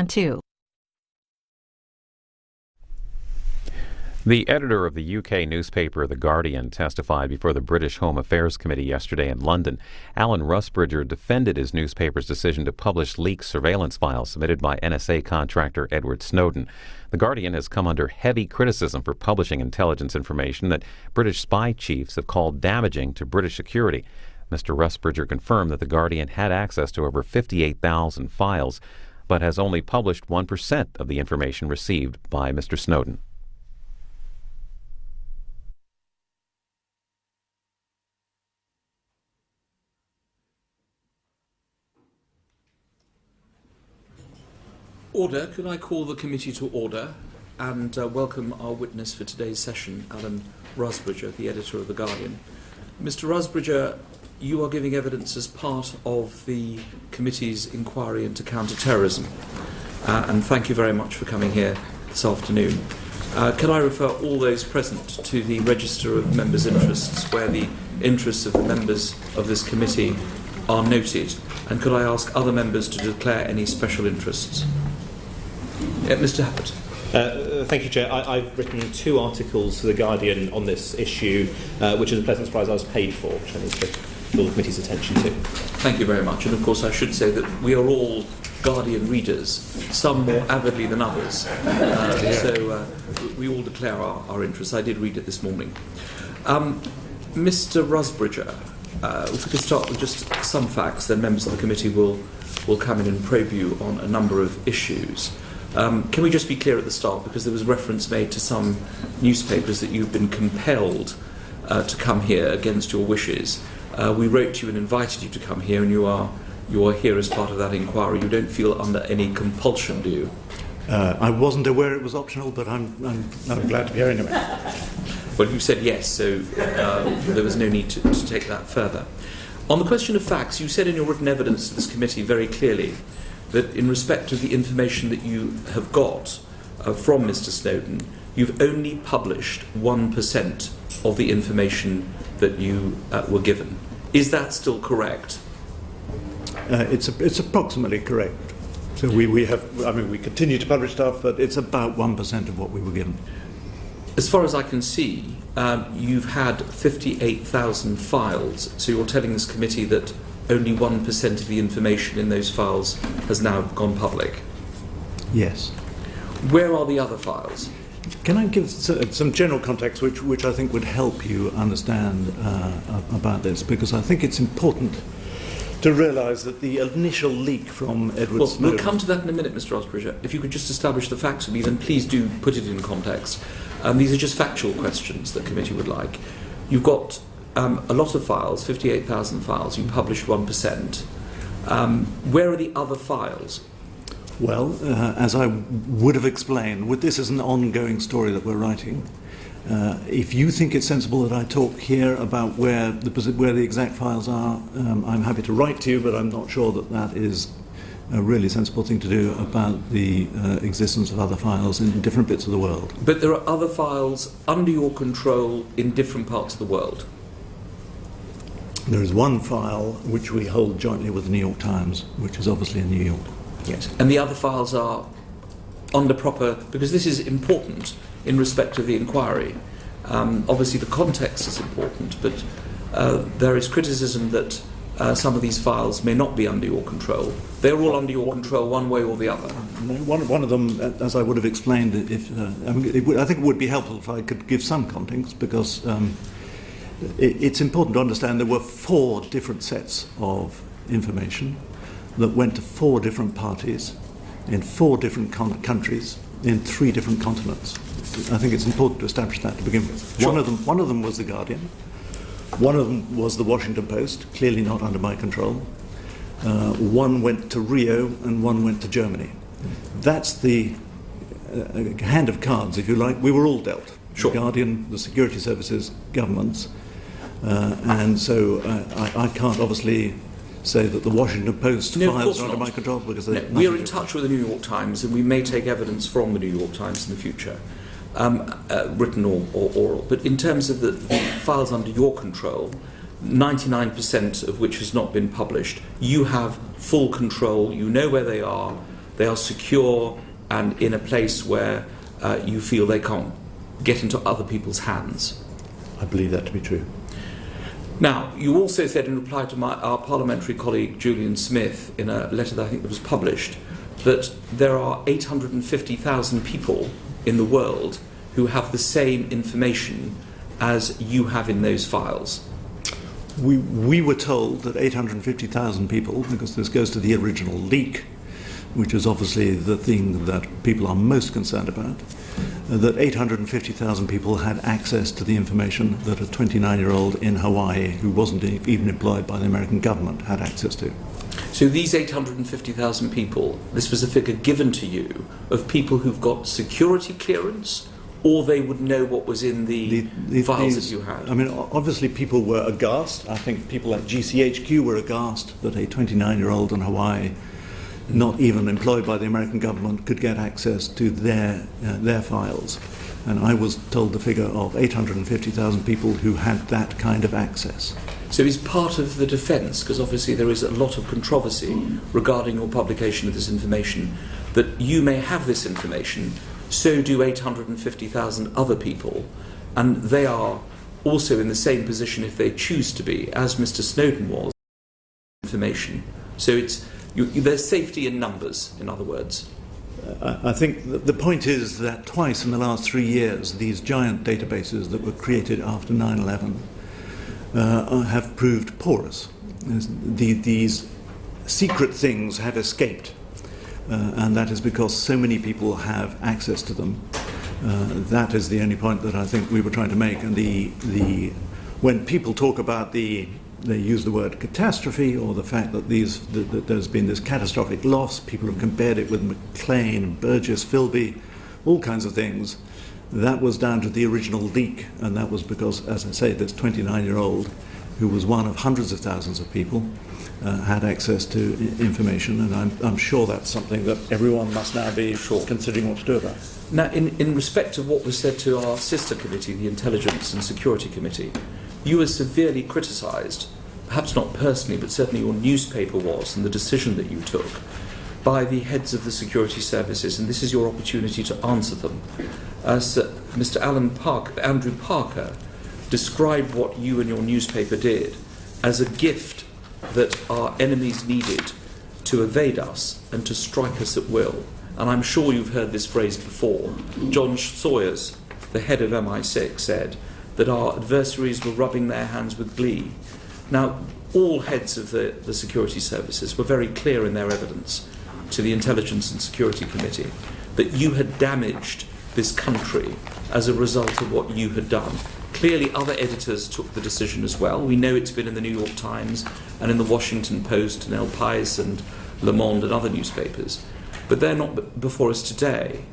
can too. The editor of the UK newspaper The Guardian testified before the British Home Affairs Committee yesterday in London. Alan Rusbridger defended his newspaper's decision to publish leaked surveillance files submitted by NSA contractor Edward Snowden. The Guardian has come under heavy criticism for publishing intelligence information that British spy chiefs have called damaging to British security. Mr. Rusbridger confirmed that The Guardian had access to over 58,000 files, but has only published 1% of the information received by Mr. Snowden. Order. Could I call the committee to order and welcome our witness for today's session, Alan Rusbridger, the editor of The Guardian. Mr. Rusbridger, you are giving evidence as part of the committee's inquiry into counter-terrorism, and thank you very much for coming here this afternoon. Can I refer all those present to the register of members' interests, where the interests of the members of this committee are noted, and could I ask other members to declare any special interests? Mr. Happert. Thank you, Chair. I've written 2 articles for The Guardian on this issue, which is a pleasant surprise I was paid for, which I need to draw the committee's attention to. Thank you very much. And of course I should say that we are all Guardian readers, some more avidly than others. So we all declare our interests. I did read it this morning. Mr. Rusbridger, if we could start with just some facts, then members of the committee will come in and probe you on a number of issues. Can we just be clear at the start, because there was reference made to some newspapers that you've been compelled to come here against your wishes. We wrote to you and invited you to come here, and you are here as part of that inquiry. You don't feel under any compulsion, do you? I wasn't aware it was optional, but I'm glad to be here anyway. Well, you said yes, so there was no need to take that further. On the question of facts, you said in your written evidence to this committee very clearly that in respect of the information that you have got from Mr. Snowden, you've only published 1% of the information that you were given. Is that still correct? It's approximately correct. So we continue to publish stuff, but it's about 1% of what we were given. As far as I can see, you've had 58,000 files, so you're telling this committee that only 1% of the information in those files has now gone public? Yes. Where are the other files? Can I give some general context which I think would help you understand about this? Because I think it's important to realise that the initial leak from Edward Snowden... We'll come to that in a minute, Mr. Rusbridger. If you could just establish the facts for me, then please do put it in context. These are just factual questions that the committee would like. You've got a lot of files, 58,000 files. You published 1%. Where are the other files? Well, as I would have explained, this is an ongoing story that we're writing. If you think it's sensible that I talk here about where the exact files are, I'm happy to write to you, but I'm not sure that is a really sensible thing to do about the existence of other files in different bits of the world. But there are other files under your control in different parts of the world? There is one file which we hold jointly with the New York Times, which is obviously in New York. Yes. And the other files are under proper... because this is important in respect of the inquiry. Obviously the context is important, but there is criticism that some of these files may not be under your control. They're all under your control one way or the other. One of them, as I would have explained, I think it would be helpful if I could give some context, because it's important to understand there were 4 different sets of information that went to 4 different parties in 4 different countries in 3 different continents. I think it's important to establish that to begin with. Sure. One of them was The Guardian. One of them was The Washington Post, clearly not under my control. One went to Rio and one went to Germany. That's the hand of cards, if you like. We were all dealt. Sure. The Guardian, the security services, governments. And so I can't obviously say that the Washington Post files are under my control, because we are in touch with the New York Times, and we may take evidence from the New York Times in the future, written or oral. But in terms of the files under your control, 99% of which has not been published, you have full control. You know where they are. they are secure and in a place where you feel they can't get into other people's hands. I believe that to be true. Now, you also said in reply to our parliamentary colleague Julian Smith in a letter that I think that was published that there are 850,000 people in the world who have the same information as you have in those files. We were told that 850,000 people, because this goes to the original leak, which is obviously the thing that people are most concerned about, that 850,000 people had access to the information that a 29-year-old in Hawaii, who wasn't even employed by the American government, had access to. So these 850,000 people, this was a figure given to you of people who've got security clearance, or they would know what was in the files that you had? I mean, obviously people were aghast. I think people at GCHQ were aghast that a 29-year-old in Hawaii, not even employed by the American government, could get access to their files. And I was told the figure of 850,000 people who had that kind of access. So is part of the defence, because obviously there is a lot of controversy regarding your publication of this information, that you may have this information, so do 850,000 other people, and they are also in the same position if they choose to be, as Mr. Snowden was, information. So there's safety in numbers, in other words. I think the point is that twice in the last 3 years, these giant databases that were created after 9/11 have proved porous. These secret things have escaped, and that is because so many people have access to them. That is the only point that I think we were trying to make. And when people talk about they use the word catastrophe, or the fact that that there's been this catastrophic loss, people have compared it with McLean, Burgess, Philby, all kinds of things. That was down to the original leak, and that was because, as I say, this 29-year-old, who was one of hundreds of thousands of people, had access to information, and I'm sure that's something that everyone must now be considering what to do about. Now, in respect of what was said to our sister committee, the Intelligence and Security Committee, you were severely criticised, perhaps not personally, but certainly your newspaper was, and the decision that you took, by the heads of the security services, and this is your opportunity to answer them. Mr. Andrew Parker described what you and your newspaper did as a gift that our enemies needed to evade us and to strike us at will. And I'm sure you've heard this phrase before. John Sawyers, the head of MI6, said that our adversaries were rubbing their hands with glee. Now, all heads of the security services were very clear in their evidence to the Intelligence and Security Committee that you had damaged this country as a result of what you had done. Clearly other editors took the decision as well. We know it's been in the New York Times and in the Washington Post and El País and Le Monde and other newspapers. But they're not before us today.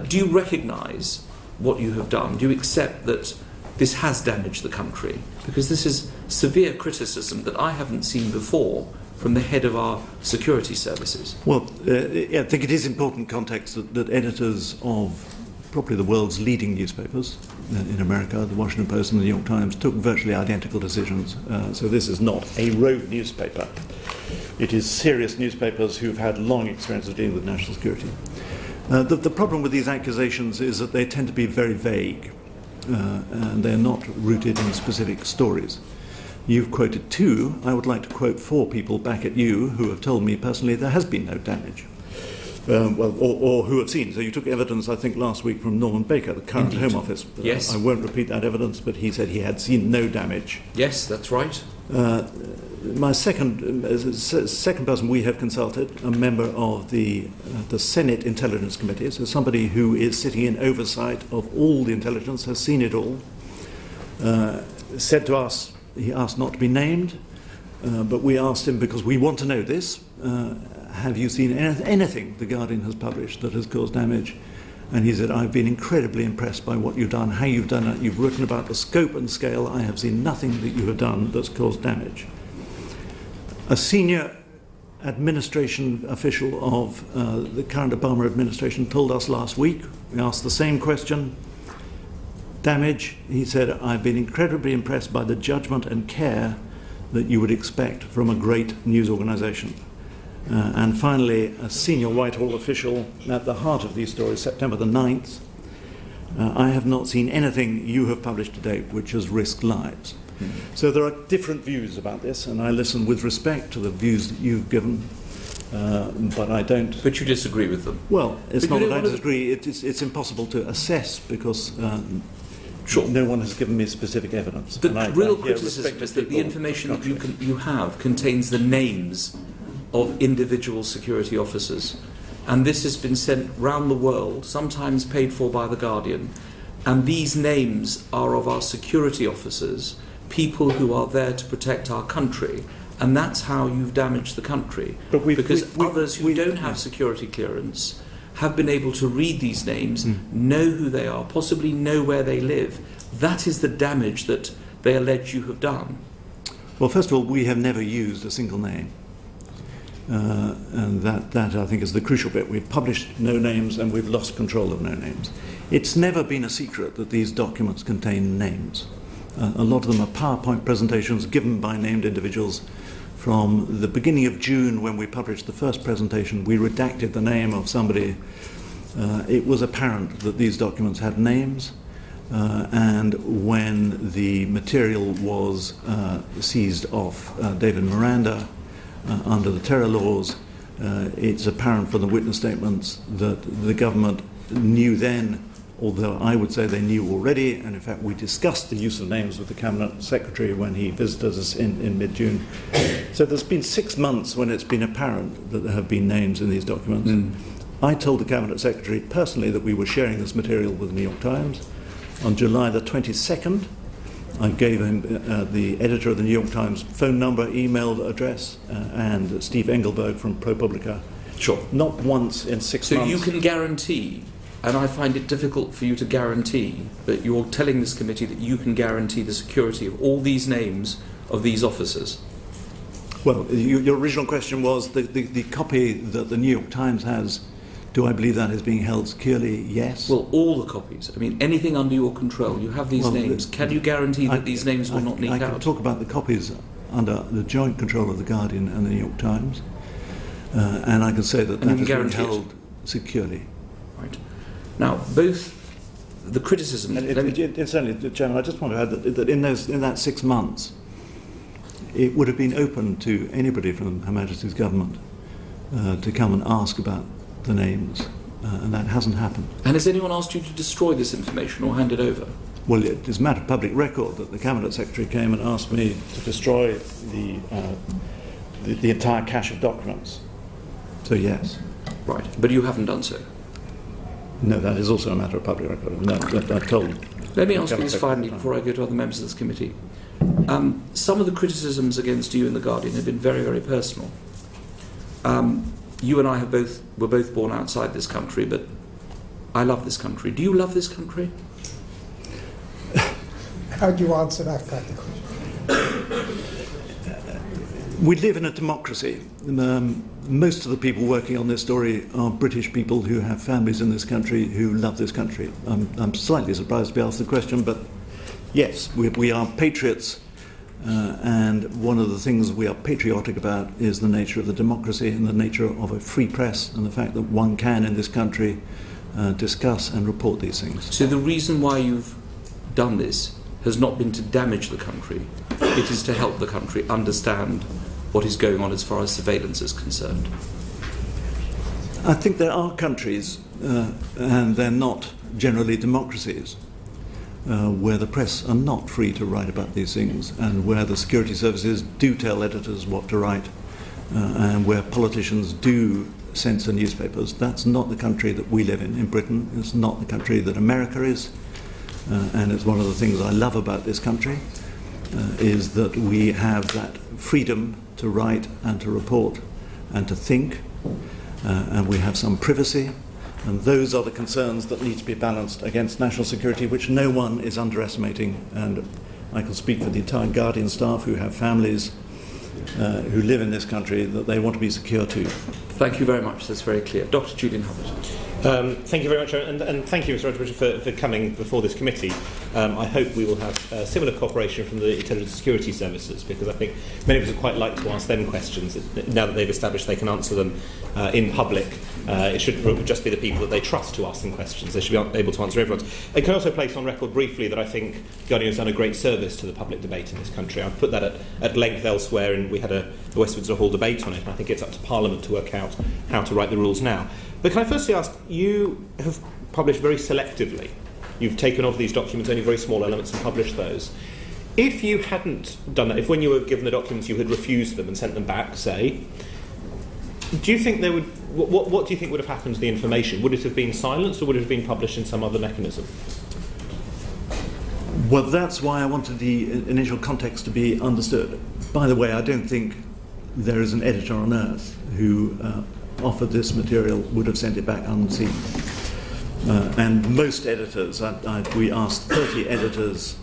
Do you recognise what you have done? Do you accept that this has damaged the country? Because this is severe criticism that I haven't seen before from the head of our security services. Well, I think it is important context that editors of probably the world's leading newspapers in America, the Washington Post and the New York Times, took virtually identical decisions. So this is not a rogue newspaper. It is serious newspapers who've had long experience of dealing with national security. The problem with these accusations is that they tend to be very vague, and they're not rooted in specific stories. You've quoted 2. I would like to quote 4 people back at you who have told me personally there has been no damage. Or who have seen. So you took evidence, I think, last week from Norman Baker, the current Indeed. Home Office. Yes. I won't repeat that evidence, but he said he had seen no damage. Yes, that's right. My second person we have consulted, a member of the Senate Intelligence Committee, so somebody who is sitting in oversight of all the intelligence, has seen it all, said to us, he asked not to be named, but we asked him, because we want to know this, have you seen anything The Guardian has published that has caused damage? And he said, I've been incredibly impressed by what you've done, how you've done it. You've written about the scope and scale. I have seen nothing that you have done that's caused damage. A senior administration official of the current Obama administration told us last week, we asked the same question, damage. He said, I've been incredibly impressed by the judgment and care that you would expect from a great news organization. And finally, a senior Whitehall official at the heart of these stories, September the 9th. I have not seen anything you have published to date which has risked lives. So there are different views about this, and I listen with respect to the views that you've given, but I don't... But you disagree with them? Well, it's But not you that I don't want to- disagree. It's impossible to assess because Sure. no one has given me specific evidence. The And I real hear criticism respect is of that the people information that contrary. you have contains the names of individual security officers. And this has been sent round the world, sometimes paid for by The Guardian. And these names are of our security officers, people who are there to protect our country. And that's how you've damaged the country. But because others who don't have security clearance have been able to read these names, know who they are, possibly know where they live. That is the damage that they allege you have done. Well, first of all, we have never used a single name. And that, I think, is the crucial bit. We've published no names and we've lost control of no names. It's never been a secret that these documents contain names. A lot of them are PowerPoint presentations given by named individuals. From the beginning of June, when we published the first presentation, we redacted the name of somebody. It was apparent that these documents had names. And when the material was seized off David Miranda under the terror laws, it's apparent from the witness statements that the government knew then, although I would say they knew already, and in fact we discussed the use of names with the Cabinet Secretary when he visited us in mid-June. So there's been 6 months when it's been apparent that there have been names in these documents. I told the Cabinet Secretary personally that we were sharing this material with the New York Times. On July the 22nd, I gave him the editor of the New York Times phone number, email address, and Steve Engelberg from ProPublica. Sure. Not once in 6 months. So you can guarantee, and I find it difficult for you to guarantee, but you're telling this committee that you can guarantee the security of all these names of these officers. Well, your original question was the copy that the New York Times has. Do I believe that is being held securely? Yes. Well, all the copies. I mean, anything under your control. You have these names. Can you guarantee that these names will not leak out? I can talk about the copies under the joint control of The Guardian and the New York Times. And I can say that that is being held securely. Right. Now, both the criticism... Incidentally, Chairman, I just want to add that in that 6 months, it would have been open to anybody from Her Majesty's government to come and ask about the names, and that hasn't happened. And has anyone asked you to destroy this information or hand it over? Well, it is a matter of public record that the Cabinet Secretary came and asked me to destroy the entire cache of documents. So yes. Right, but you haven't done so. No, that is also a matter of public record. No, I told. Let me ask you this finally before I go to other members of this committee. Some of the criticisms against you in The Guardian have been very, very personal. You and I were both born outside this country, but I love this country. Do you love this country? How do you answer that kind of question? We live in a democracy. Most of the people working on this story are British people who have families in this country who love this country. I'm slightly surprised to be asked the question, but yes, we are patriots. And one of the things we are patriotic about is the nature of the democracy and the nature of a free press and the fact that one can in this country discuss and report these things. So the reason why you've done this has not been to damage the country, it is to help the country understand what is going on as far as surveillance is concerned. I think there are countries, and they're not generally democracies, where the press are not free to write about these things, and where the security services do tell editors what to write, and where politicians do censor newspapers. That's not the country that we live in Britain. It's not the country that America is, and it's one of the things I love about this country, is that we have that freedom to write and to report and to think, and we have some privacy. And those are the concerns that need to be balanced against national security, which no one is underestimating. And I can speak for the entire Guardian staff who have families who live in this country that they want to be secure too. Thank you very much. That's very clear. Dr. Julian Hubbard. Thank you very much, and thank you, Mr. Rusbridger, for coming before this committee. I hope we will have similar cooperation from the intelligence security services, because I think many of us would quite like to ask them questions. Now that they've established they can answer them in public, it should just be the people that they trust to ask them questions. They should be able to answer everyone's. I can also place on record briefly that I think Guardian has done a great service to the public debate in this country. I've put that at length elsewhere, and we had a Westminster Hall debate on it, and I think it's up to Parliament to work out how to write the rules now. But can I firstly ask, you have published very selectively. You've taken off these documents, only very small elements, and published those. If you hadn't done that, if when you were given the documents you had refused them and sent them back, say, do you think there would... What do you think would have happened to the information? Would it have been silenced, or would it have been published in some other mechanism? Well, that's why I wanted the initial context to be understood. By the way, I don't think there is an editor on earth who offered this material would have sent it back unseen. And most editors, we asked 30 editors,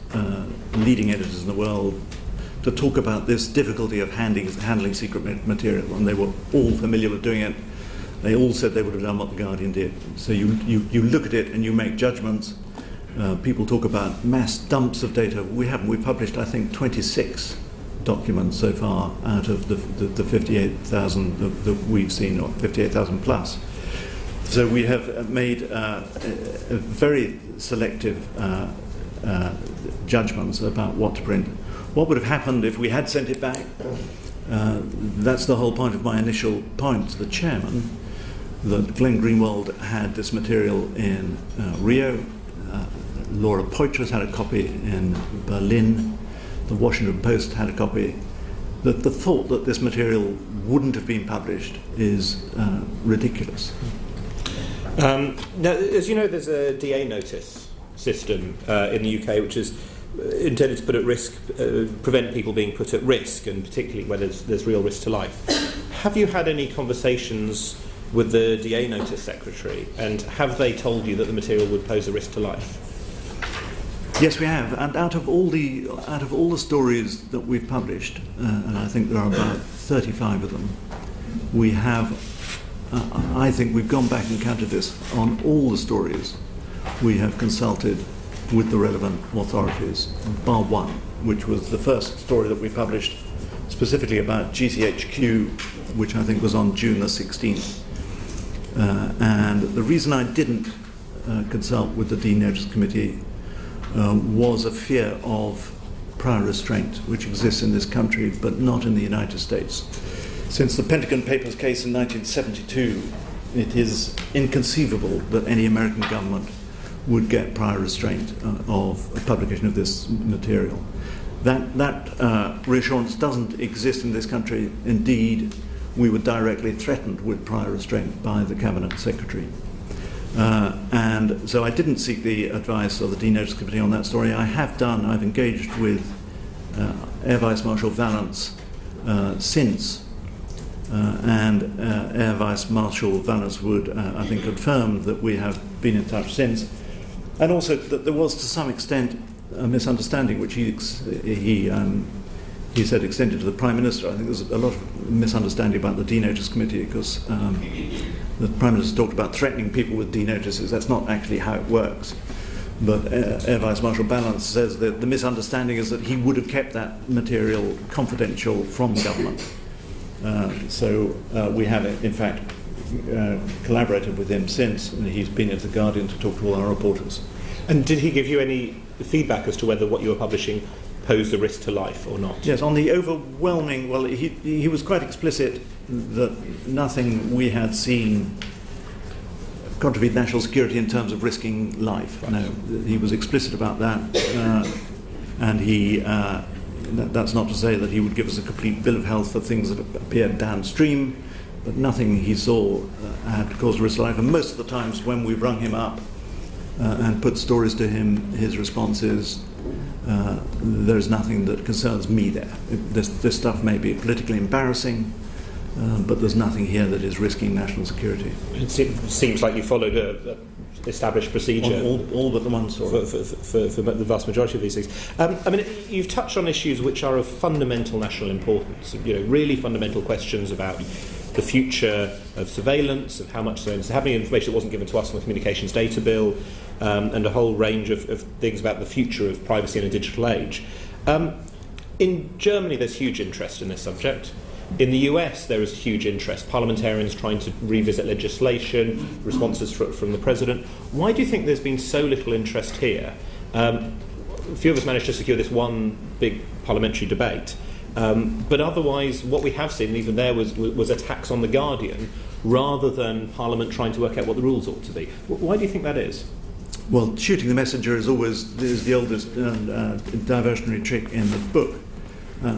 leading editors in the world, to talk about this difficulty of handling secret material, and they were all familiar with doing it. They all said they would have done what the Guardian did. So you look at it and you make judgments. People talk about mass dumps of data. We haven't. We've published, I think, 26 documents so far out of the 58,000 that we've seen, or 58,000 plus. So we have made a very selective judgments about what to print. What would have happened if we had sent it back? That's the whole point of my initial point to the chairman, that Glenn Greenwald had this material in Rio. Laura Poitras had a copy in Berlin. The Washington Post had a copy. The thought that this material wouldn't have been published is ridiculous. Now, as you know, there's a DA notice system in the UK which is intended to put at risk, prevent people being put at risk, and particularly where there's real risk to life. Have you had any conversations with the DA notice secretary, and have they told you that the material would pose a risk to life? Yes, we have. And out of all the stories that we've published, and I think there are about 35 of them, we have. I think we've gone back and counted this. On all the stories, we have consulted with the relevant authorities, bar one, which was the first story that we published specifically about GCHQ, which I think was on June the 16th. And the reason I didn't consult with the Dean Notice Committee was a fear of prior restraint, which exists in this country, but not in the United States. Since the Pentagon Papers case in 1972, it is inconceivable that any American government would get prior restraint of publication of this material. That reassurance doesn't exist in this country. Indeed, we were directly threatened with prior restraint by the Cabinet Secretary. And so I didn't seek the advice of the Dean Notice Committee on that story. I've engaged with Air Vice Marshal Vallance since. And Air Vice Marshal Vallance would, I think, confirm that we have been in touch since, and also that there was, to some extent, a misunderstanding which he said extended to the Prime Minister. I think there's a lot of misunderstanding about the D-Notice Committee, because the Prime Minister talked about threatening people with D-Notices. That's not actually how it works. But Air Vice Marshal Vallance says that the misunderstanding is that he would have kept that material confidential from government. So we have, in fact, collaborated with him since, and he's been at the Guardian to talk to all our reporters. And did he give you any feedback as to whether what you were publishing posed a risk to life or not? Yes, on the overwhelming, well, he was quite explicit that nothing we had seen contribute national security in terms of risking life. Right. No, he was explicit about that, and that's not to say that he would give us a complete bill of health for things that appeared downstream, but nothing he saw had caused risk to life. And most of the times when we rung him up and put stories to him, his response is, there's nothing that concerns me there. This stuff may be politically embarrassing, but there's nothing here that is risking national security. It seems like you followed a established procedure. All but the one story. For the vast majority of these things. I mean, you've touched on issues which are of fundamental national importance, really fundamental questions about the future of surveillance, of how much surveillance, having information that wasn't given to us on the communications data bill, and a whole range of things about the future of privacy in a digital age. In Germany, there's huge interest in this subject. In the US, there is huge interest. Parliamentarians trying to revisit legislation, responses from the President. Why do you think there's been so little interest here? A few of us managed to secure this one big parliamentary debate. But otherwise, what we have seen, even there, was attacks on The Guardian, rather than Parliament trying to work out what the rules ought to be. Why do you think that is? Well, shooting the messenger is the oldest diversionary trick in the book.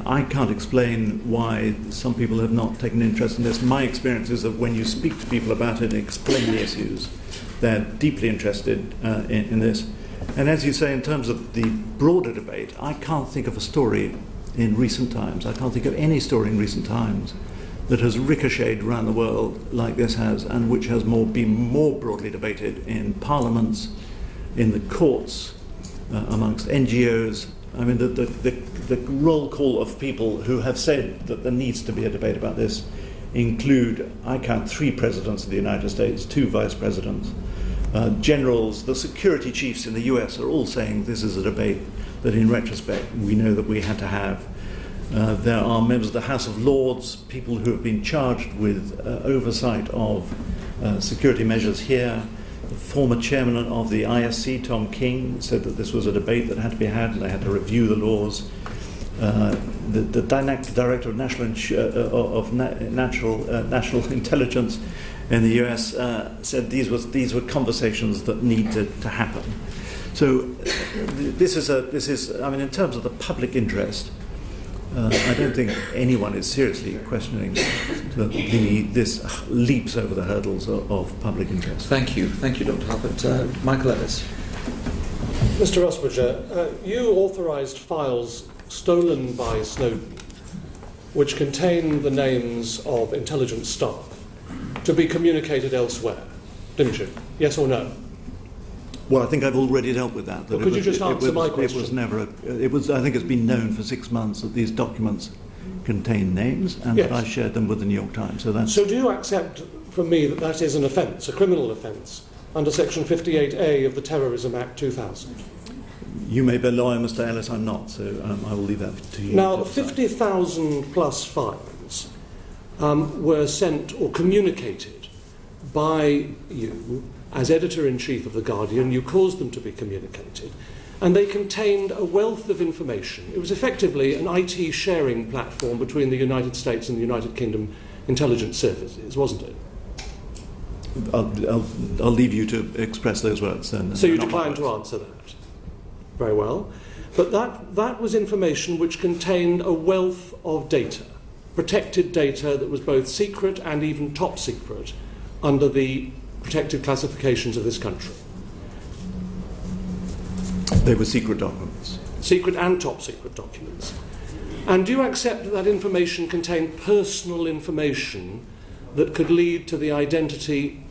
I can't explain why some people have not taken interest in this. My experience is that when you speak to people about it and explain the issues, they're deeply interested in this. And as you say, in terms of the broader debate, I can't think of a story in recent times, I can't think of any story in recent times that has ricocheted around the world like this has, and which has been more broadly debated in parliaments, in the courts, amongst NGOs. I mean, the roll call of people who have said that there needs to be a debate about this include, I count 3 presidents of the United States, 2 vice presidents, generals, the security chiefs in the US are all saying this is a debate that in retrospect we know that we had to have. There are members of the House of Lords, people who have been charged with oversight of security measures here. The former chairman of the ISC, Tom King, said that this was a debate that had to be had and they had to review the laws. The director of national intelligence in the US said these were conversations that need to happen. So this is I mean, in terms of the public interest, I don't think anyone is seriously questioning that this leaps over the hurdles of public interest. Thank you, Dr. Huppert. Michael Ellis. Mr. Rusbridger, you authorised files stolen by Snowden, which contain the names of intelligence staff, to be communicated elsewhere, didn't you? Yes or no? Well, I think I've already dealt with that. Well, could you just answer my question? It was never. I think it's been known for 6 months that these documents contain names, and yes, that I shared them with the New York Times. So do you accept from me that that is an offence, a criminal offence, under Section 58A of the Terrorism Act 2000? You may be a lawyer, Mr. Ellis. I'm not, so I will leave that to you. Now, 50,000 plus files were sent or communicated by you as editor-in-chief of The Guardian. You caused them to be communicated, and they contained a wealth of information. It was effectively an IT sharing platform between the United States and the United Kingdom intelligence services, wasn't it? I'll leave you to express those words then. So you decline to answer that? Very well. But that was information which contained a wealth of data, protected data that was both secret and even top secret under the protected classifications of this country. They were secret documents. Secret and top secret documents. And do you accept that that information contained personal information that could lead to the identity,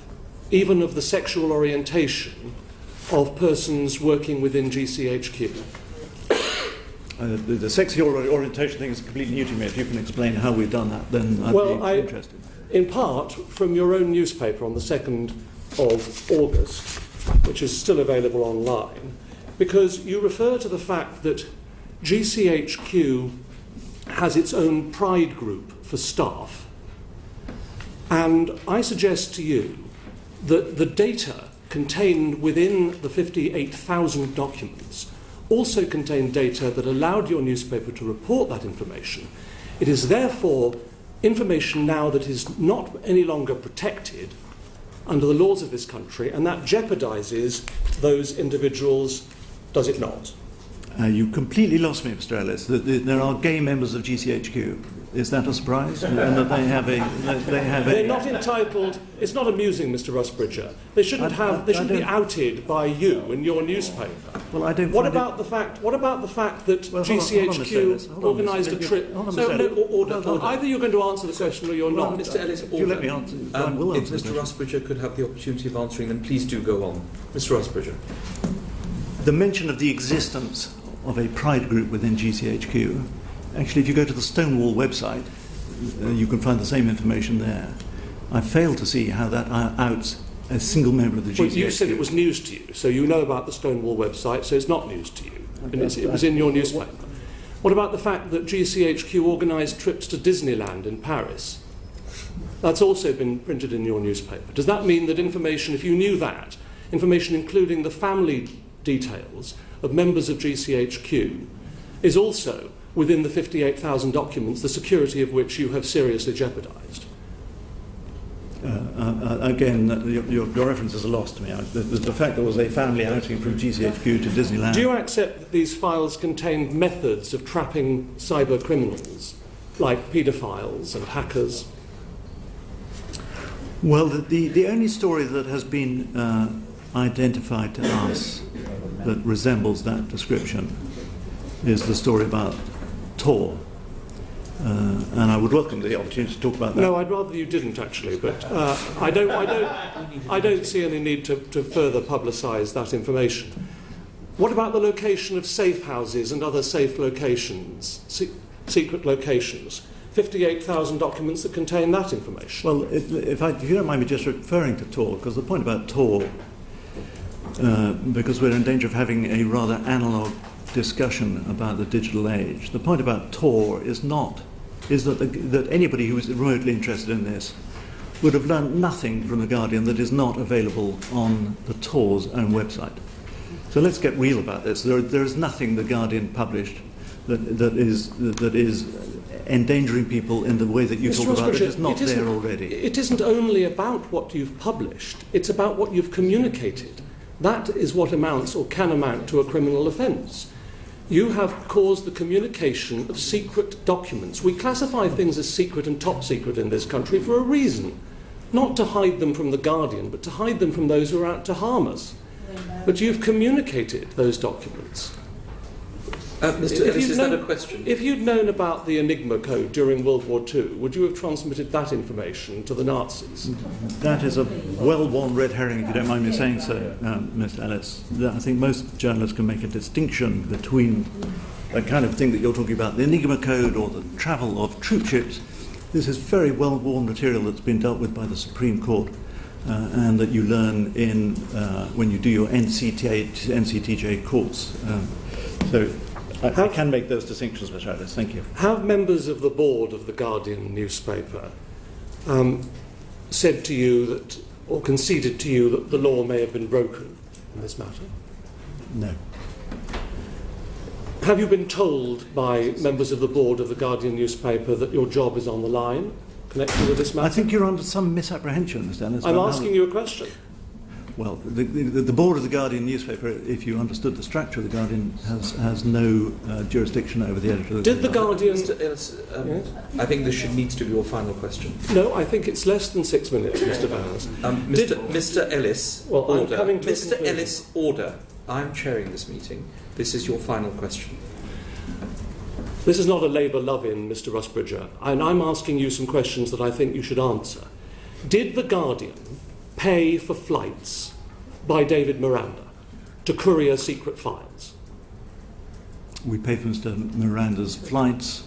even of the sexual orientation, of persons working within GCHQ? The sexual orientation thing is completely new to me. If you can explain how we've done that, then I'd be interested. In part, from your own newspaper on the 2nd of August, which is still available online, because you refer to the fact that GCHQ has its own pride group for staff. And I suggest to you that the data contained within the 58,000 documents also contained data that allowed your newspaper to report that information. It is therefore information now that is not any longer protected under the laws of this country, and that jeopardises those individuals, does it not? You completely lost me, Mr. Ellis. There are gay members of GCHQ. Is that a surprise? And that they have They're not entitled. It's not amusing, Mr. Rusbridger. They shouldn't have. They shouldn't be outed by you in your newspaper. Well, I don't. What about the fact that GCHQ organised a trip? Either you're going to answer the question or you're not. Mr. Ellis, if you let me answer, I will answer. If Mr. Rusbridger could have the opportunity of answering, then please do go on, Mr. Rusbridger. The mention of the existence of a pride group within GCHQ. Actually, if you go to the Stonewall website, you can find the same information there. I fail to see how that outs a single member of the GCHQ. Well, you said it was news to you, so you know about the Stonewall website, so it's not news to you. And it was in your newspaper. What about the fact that GCHQ organised trips to Disneyland in Paris? That's also been printed in your newspaper. Does that mean that information, if you knew that, information including the family details of members of GCHQ, is also within the 58,000 documents, the security of which you have seriously jeopardised? Again, your references are lost to me. The fact there was a family outing from GCHQ to Disneyland. Do you accept that these files contained methods of trapping cyber criminals, like paedophiles and hackers? Well, the only story that has been identified to us that resembles that description is the story about Tor. And I would welcome the opportunity to talk about that. No, I'd rather you didn't actually, but I don't see any need to further publicise that information. What about the location of safe houses and other safe locations, secret locations? 58,000 documents that contain that information. Well, if you don't mind me just referring to Tor, because the point about Tor, because we're in danger of having a rather analogue discussion about the digital age. The point about Tor is that anybody who is remotely interested in this would have learned nothing from The Guardian that is not available on the Tor's own website. So let's get real about this. There is nothing The Guardian published that is endangering people in the way that you talk about. That is not there already. It isn't only about what you've published, it's about what you've communicated. That is what amounts or can amount to a criminal offence. You have caused the communication of secret documents. We classify things as secret and top secret in this country for a reason. Not to hide them from The Guardian, but to hide them from those who are out to harm us. But you've communicated those documents. Mr. Ellis, is that a question? If you'd known about the Enigma code during World War II, would you have transmitted that information to the Nazis? That is a well-worn red herring, if you don't mind me saying so, Mr. Ellis. I think most journalists can make a distinction between the kind of thing that you're talking about, the Enigma code or the travel of troop ships. This is very well-worn material that's been dealt with by the Supreme Court and that you learn in when you do your NCTJ course. So I can make those distinctions, Mr. Ellis. Thank you. Have members of the board of The Guardian newspaper said to you that, or conceded to you that the law may have been broken in this matter? No. Have you been told by members of the board of The Guardian newspaper that your job is on the line connected with this matter? I think you're under some misapprehension, Mr. Ellis. I'm asking you a question. Well, the board of The Guardian newspaper, if you understood the structure of The Guardian, has no jurisdiction over the editor of Did The Guardian... Mr. Ellis, yes? I think this needs to be your final question. No, I think it's less than 6 minutes, Mr. Bowers. Mr. Ellis, well, order. I'm coming to Mr. Ellis, order. I'm chairing this meeting. This is your final question. This is not a Labour love-in, Mr. Rusbridger, and I'm asking you some questions that I think you should answer. Did The Guardian pay for flights by David Miranda to courier secret files? We paid for Mr. Miranda's flights,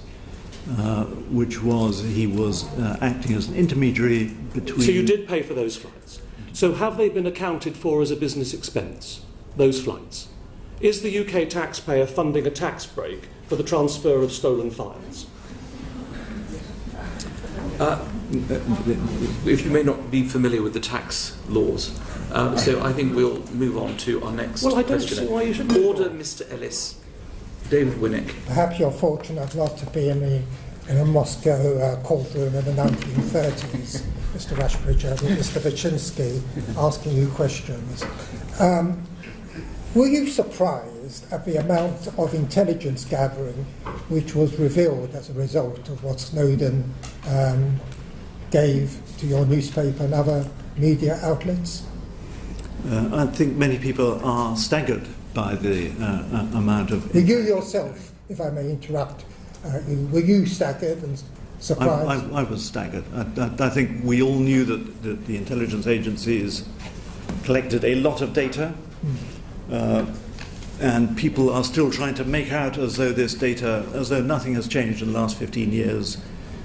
which was he was acting as an intermediary between... So you did pay for those flights. So have they been accounted for as a business expense, those flights? Is the UK taxpayer funding a tax break for the transfer of stolen files? If you may not be familiar with the tax laws, so I think we'll move on to our next question. Well, I don't see why you should... Order, Mr. Ellis. David Winnick. Perhaps you're fortunate not to be in a Moscow courtroom in the 1930s, Mr. Rusbridger, with Mr. Wyszynski asking you questions. Were you surprised at the amount of intelligence gathering which was revealed as a result of what Snowden gave to your newspaper and other media outlets? I think many people are staggered by the amount of... Were you yourself, if I may interrupt, were you staggered and surprised? I was staggered. I think we all knew that the intelligence agencies collected a lot of data, and people are still trying to make out as though this data, as though nothing has changed in the last 15 years,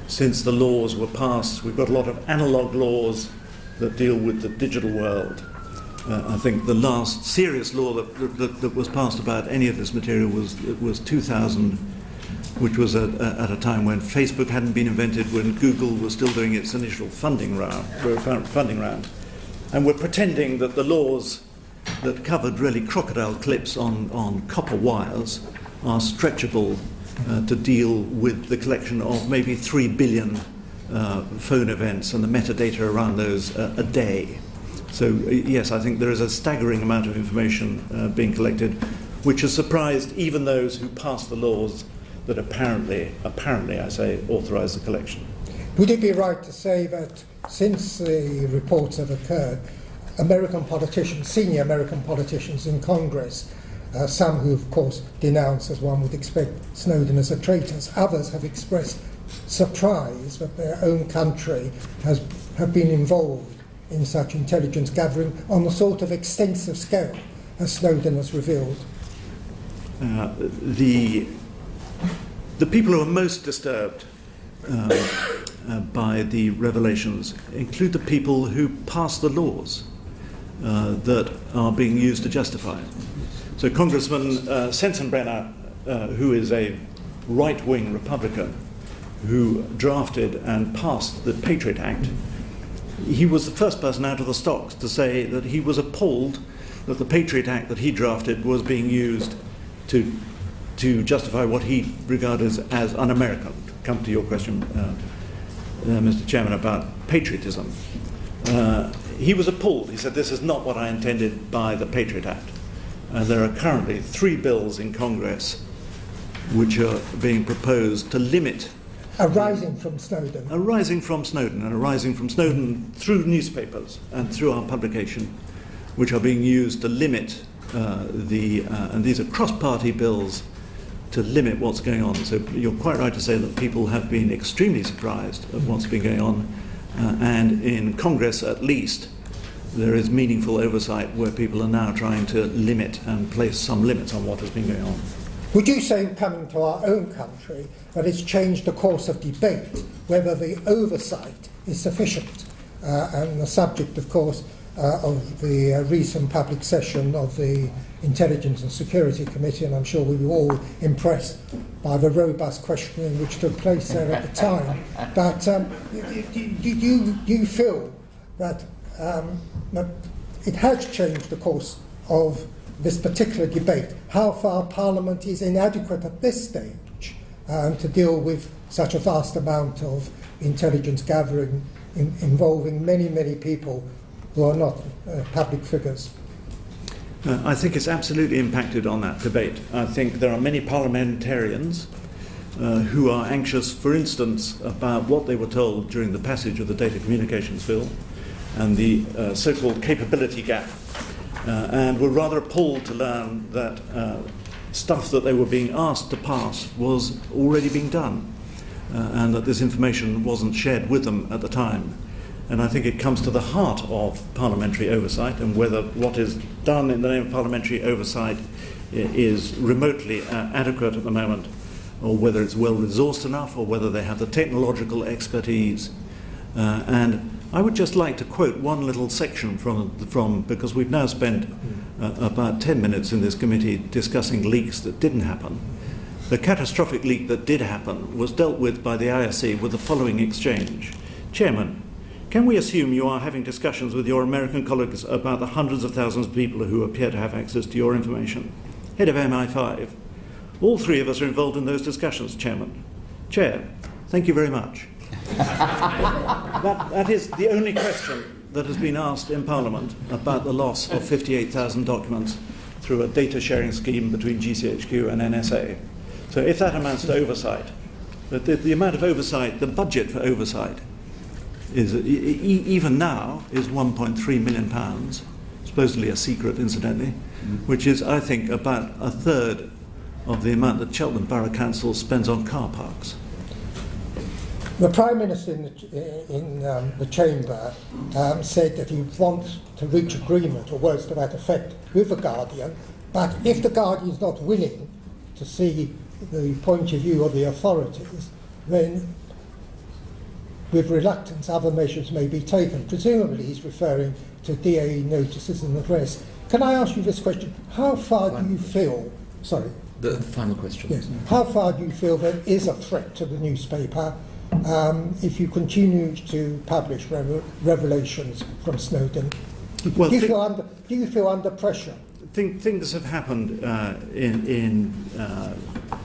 since the laws were passed. We've got a lot of analogue laws that deal with the digital world. I think the last serious law that was passed about any of this material was 2000, which was at a time when Facebook hadn't been invented, when Google was still doing its initial funding round. And we're pretending that the laws that covered really crocodile clips on copper wires are stretchable to deal with the collection of maybe 3 billion phone events and the metadata around those a day. So yes, I think there is a staggering amount of information being collected, which has surprised even those who passed the laws that apparently I say, authorise the collection. Would it be right to say that since the reports have occurred, American politicians, senior American politicians in Congress, some who of course denounce, as one would expect, Snowden as a traitor, others have expressed surprise that their own country have been involved in such intelligence gathering on the sort of extensive scale as Snowden has revealed? The people who are most disturbed by the revelations include the people who pass the laws that are being used to justify it. So Congressman Sensenbrenner, who is a right-wing Republican, who drafted and passed the Patriot Act, he was the first person out of the stocks to say that he was appalled that the Patriot Act that he drafted was being used to justify what he regarded as un-American. Come to your question, Mr. Chairman, about patriotism. He was appalled. He said, this is not what I intended by the Patriot Act. There are currently 3 bills in Congress which are being proposed to limit... Arising from Snowden. Arising from Snowden through newspapers and through our publication, which are being used to limit and these are cross-party bills, to limit what's going on. So you're quite right to say that people have been extremely surprised at what's been going on, and in Congress at least there is meaningful oversight where people are now trying to limit and place some limits on what has been going on. Would you say, coming to our own country, that it's changed the course of debate, whether the oversight is sufficient? And the subject, of course, of the recent public session of the Intelligence and Security Committee, and I'm sure we were all impressed by the robust questioning which took place there at the time. But do you feel that, that it has changed the course of this particular debate? How far Parliament is inadequate at this stage to deal with such a vast amount of intelligence gathering involving many, many people who are not public figures? I think it's absolutely impacted on that debate. I think there are many parliamentarians who are anxious, for instance, about what they were told during the passage of the Data Communications Bill and the so-called capability gap, and were rather appalled to learn that stuff that they were being asked to pass was already being done, and that this information wasn't shared with them at the time. And I think it comes to the heart of parliamentary oversight, and whether what is done in the name of parliamentary oversight is remotely adequate at the moment, or whether it's well resourced enough, or whether they have the technological expertise. And I would just like to quote one little section from because we've now spent about 10 minutes in this committee discussing leaks that didn't happen. The catastrophic leak that did happen was dealt with by the ISC with the following exchange. Chairman, can we assume you are having discussions with your American colleagues about the hundreds of thousands of people who appear to have access to your information? Head of MI5. All 3 of us are involved in those discussions, Chairman. Chair, thank you very much. That is the only question that has been asked in Parliament about the loss of 58,000 documents through a data sharing scheme between GCHQ and NSA. So if that amounts to oversight, the amount of oversight, the budget for oversight, is even now is £1.3 million, supposedly a secret, incidentally, which is, I think, about a third of the amount that Cheltenham Borough Council spends on car parks. The Prime Minister in the Chamber said that he wants to reach agreement, or words to that effect, with The Guardian, but if The Guardian is not willing to see the point of view of the authorities, then with reluctance, other measures may be taken. Presumably he's referring to DAE notices in the press. Can I ask you this question? How far do you feel... Sorry. The final question. Yes. How far do you feel there is a threat to the newspaper if you continue to publish revelations from Snowden? Well, do you feel under pressure? Things have happened in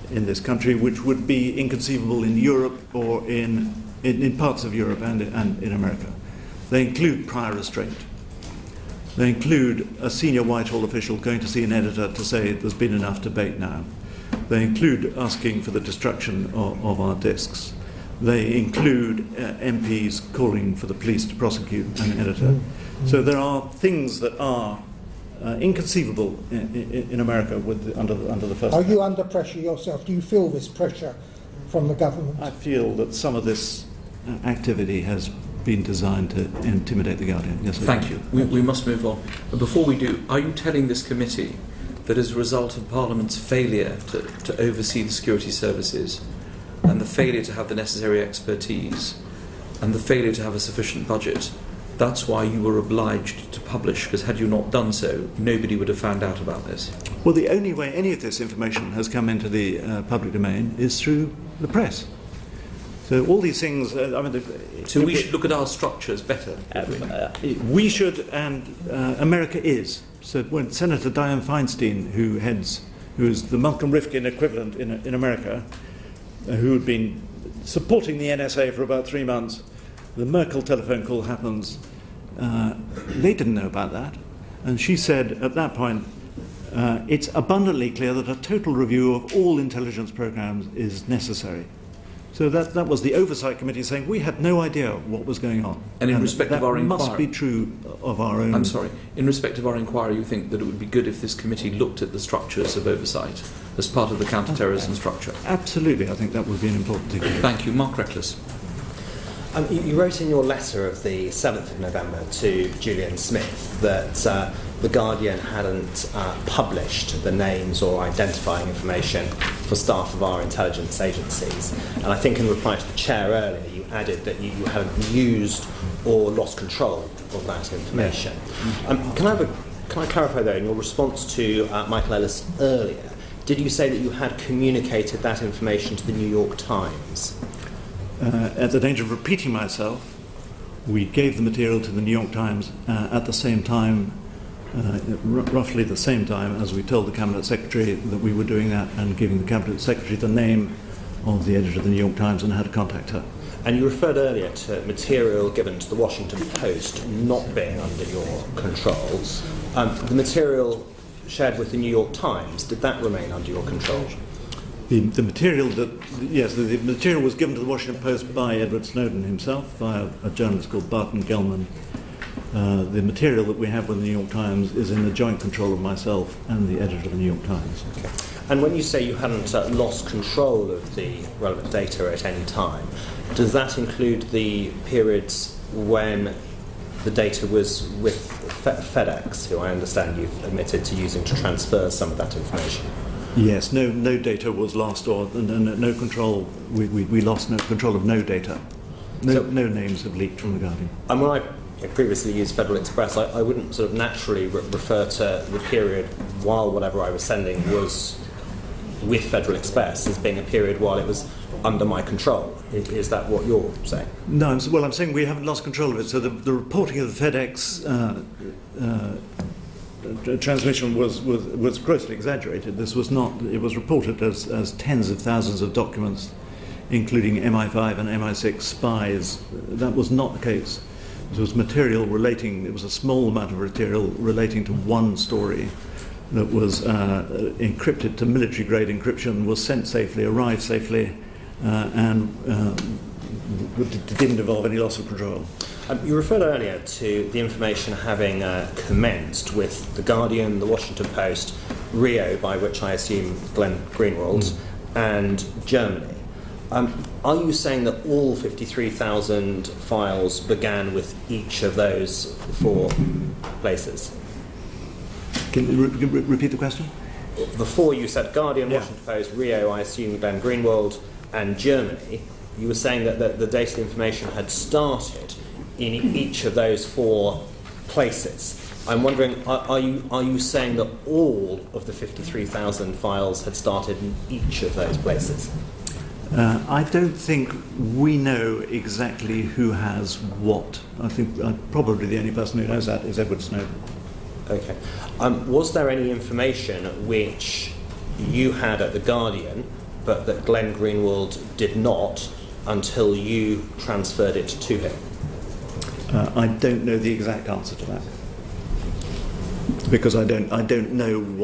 this country which would be inconceivable in Europe or in parts of Europe and in America. They include prior restraint. They include a senior Whitehall official going to see an editor to say there's been enough debate now. They include asking for the destruction of our discs. They include MPs calling for the police to prosecute an editor. So there are things that are inconceivable in America under the First Are you under pressure yourself? Do you feel this pressure from the government? I feel that some of this activity has been designed to intimidate the Guardian. Yes, Thank you. We must move on. But before we do, are you telling this committee that as a result of Parliament's failure to oversee the security services and the failure to have the necessary expertise and the failure to have a sufficient budget, that's why you were obliged to publish, because had you not done so, nobody would have found out about this? Well, the only way any of this information has come into the public domain is through the press. So all these things... So we should look at our structures better. We should, and America is. So when Senator Dianne Feinstein, who is the Malcolm Rifkin equivalent in America, who had been supporting the NSA for about 3 months, the Merkel telephone call happens. They didn't know about that. And she said at that point, it's abundantly clear that a total review of all intelligence programs is necessary. So that was the Oversight Committee saying we had no idea what was going on. And in respect of our inquiry... That must be true of our own... I'm sorry. In respect of our inquiry, you think that it would be good if this committee looked at the structures of oversight as part of the counter-terrorism structure? Absolutely. I think that would be an important thing. Thank you. Mark Reckless. You wrote in your letter of the 7th of November to Julian Smith that The Guardian hadn't published the names or identifying information for staff of our intelligence agencies. And I think in reply to the chair earlier, you added that you hadn't used or lost control of that information. Can I clarify, though, in your response to Michael Ellis earlier, did you say that you had communicated that information to the New York Times? At the danger of repeating myself, we gave the material to the New York Times at the same time, roughly the same time as we told the Cabinet Secretary that we were doing that, and giving the Cabinet Secretary the name of the editor of the New York Times and how to contact her. And you referred earlier to material given to the Washington Post not being under your control. The material shared with the New York Times, did that remain under your control? The material the material was given to the Washington Post by Edward Snowden himself via a journalist called Barton Gellman. The material that we have with the New York Times is in the joint control of myself and the editor of the New York Times. Okay. And when you say you hadn't lost control of the relevant data at any time, does that include the periods when the data was with FedEx, who I understand you've admitted to using to transfer some of that information? Yes, no data was lost, or no control. We lost no control of no data. No names have leaked from the Guardian. And when I previously used Federal Express, I wouldn't sort of naturally refer to the period while whatever I was sending was with Federal Express as being a period while it was under my control. Is that what you're saying? No, I'm saying we haven't lost control of it. So the reporting of the FedEx transmission was grossly exaggerated. This was not. It was reported as tens of thousands of documents, including MI5 and MI6 spies. That was not the case. It was material relating. It was a small amount of material relating to one story that was encrypted to military-grade encryption, was sent safely, arrived safely, and didn't involve any loss of control. You referred earlier to the information having commenced with The Guardian, The Washington Post, Rio, by which I assume Glenn Greenwald, and Germany. Are you saying that all 53,000 files began with each of those four places? Can you repeat the question? Before you said Guardian, Washington Post, Rio, I assume Glenn Greenwald, and Germany. you were saying that the data information had started in each of those 4 places. I'm wondering, are you saying that all of the 53,000 files had started in each of those places? I don't think we know exactly who has what. I think probably the only person who knows that is Edward Snowden. Okay. Was there any information which you had at The Guardian, but that Glenn Greenwald did not until you transferred it to him? I don't know the exact answer to that, because I don't know who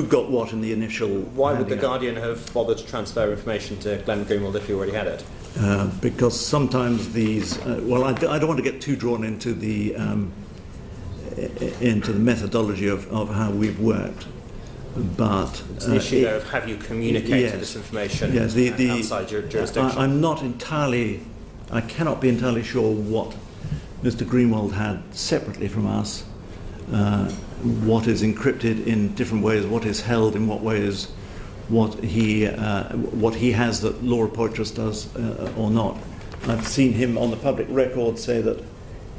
got what in the initial. Why would The Guardian have bothered to transfer information to Glenn Greenwald if you already had it? Because sometimes these. I don't want to get too drawn into the methodology of how we've worked, but it's an issue there of have you communicated this information outside your jurisdiction? I'm not entirely. I cannot be entirely sure what Mr. Greenwald had separately from us. What is encrypted in different ways, what is held in what ways, what he has that Laura Poitras does or not. I've seen him on the public record say that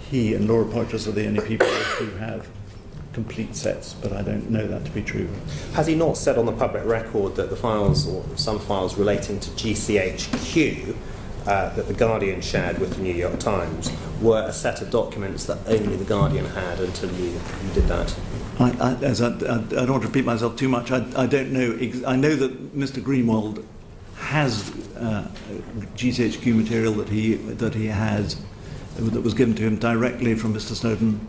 he and Laura Poitras are the only people who have complete sets, but I don't know that to be true. Has he not said on the public record that the files, or some files relating to GCHQ, that The Guardian shared with the New York Times, were a set of documents that only The Guardian had until you did that? I don't want to repeat myself too much. I don't know. I know that Mr. Greenwald has GCHQ material that he has that was given to him directly from Mr. Snowden.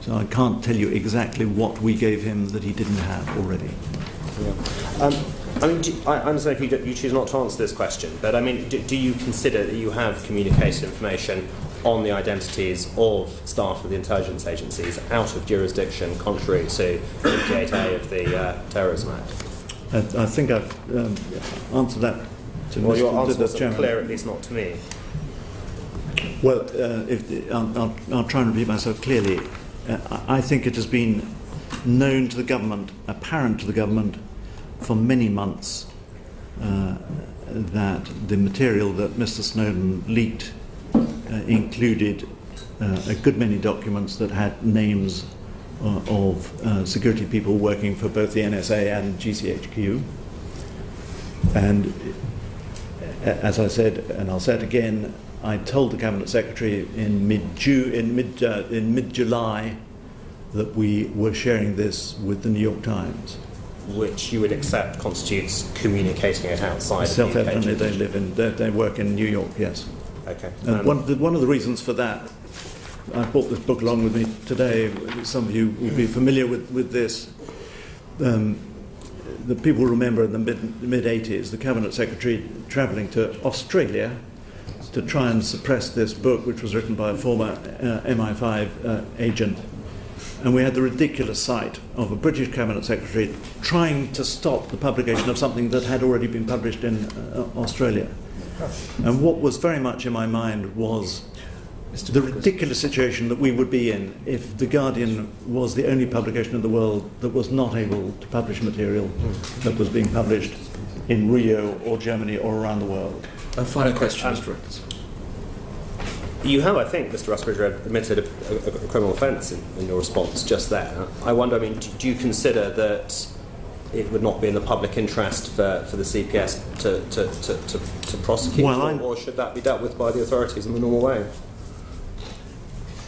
So I can't tell you exactly what we gave him that he didn't have already. Yeah. I understand if you choose not to answer this question, but do you consider that you have communicated information on the identities of staff of the intelligence agencies out of jurisdiction, contrary to 58A of the Terrorism Act? I think I've answered that to Well, your Mr. answer was Chairman. clear, at least not to me. Well, I'll try and repeat myself clearly. I think it has been known to the government, apparent to the government, for many months that the material that Mr. Snowden leaked included a good many documents that had names of security people working for both the NSA and GCHQ. And as I said, and I'll say it again, I told the Cabinet Secretary in mid-July that we were sharing this with the New York Times. Which you would accept constitutes communicating it outside of the UK. Self-evidently, they work in New York, yes. Okay. And one of the reasons for that, I brought this book along with me today. Some of you will be familiar with this. The people remember in the mid-80s, the Cabinet Secretary travelling to Australia to try and suppress this book, which was written by a former MI5 agent. And we had the ridiculous sight of a British Cabinet Secretary trying to stop the publication of something that had already been published in Australia. And what was very much in my mind was the ridiculous situation that we would be in if The Guardian was the only publication in the world that was not able to publish material that was being published in Rio or Germany or around the world. A final question, Mr. Reynolds. You have, I think, Mr. Rusbridger, admitted a criminal offence in your response just there. I wonder, do you consider that it would not be in the public interest for the CPS to prosecute, or should that be dealt with by the authorities in the normal way?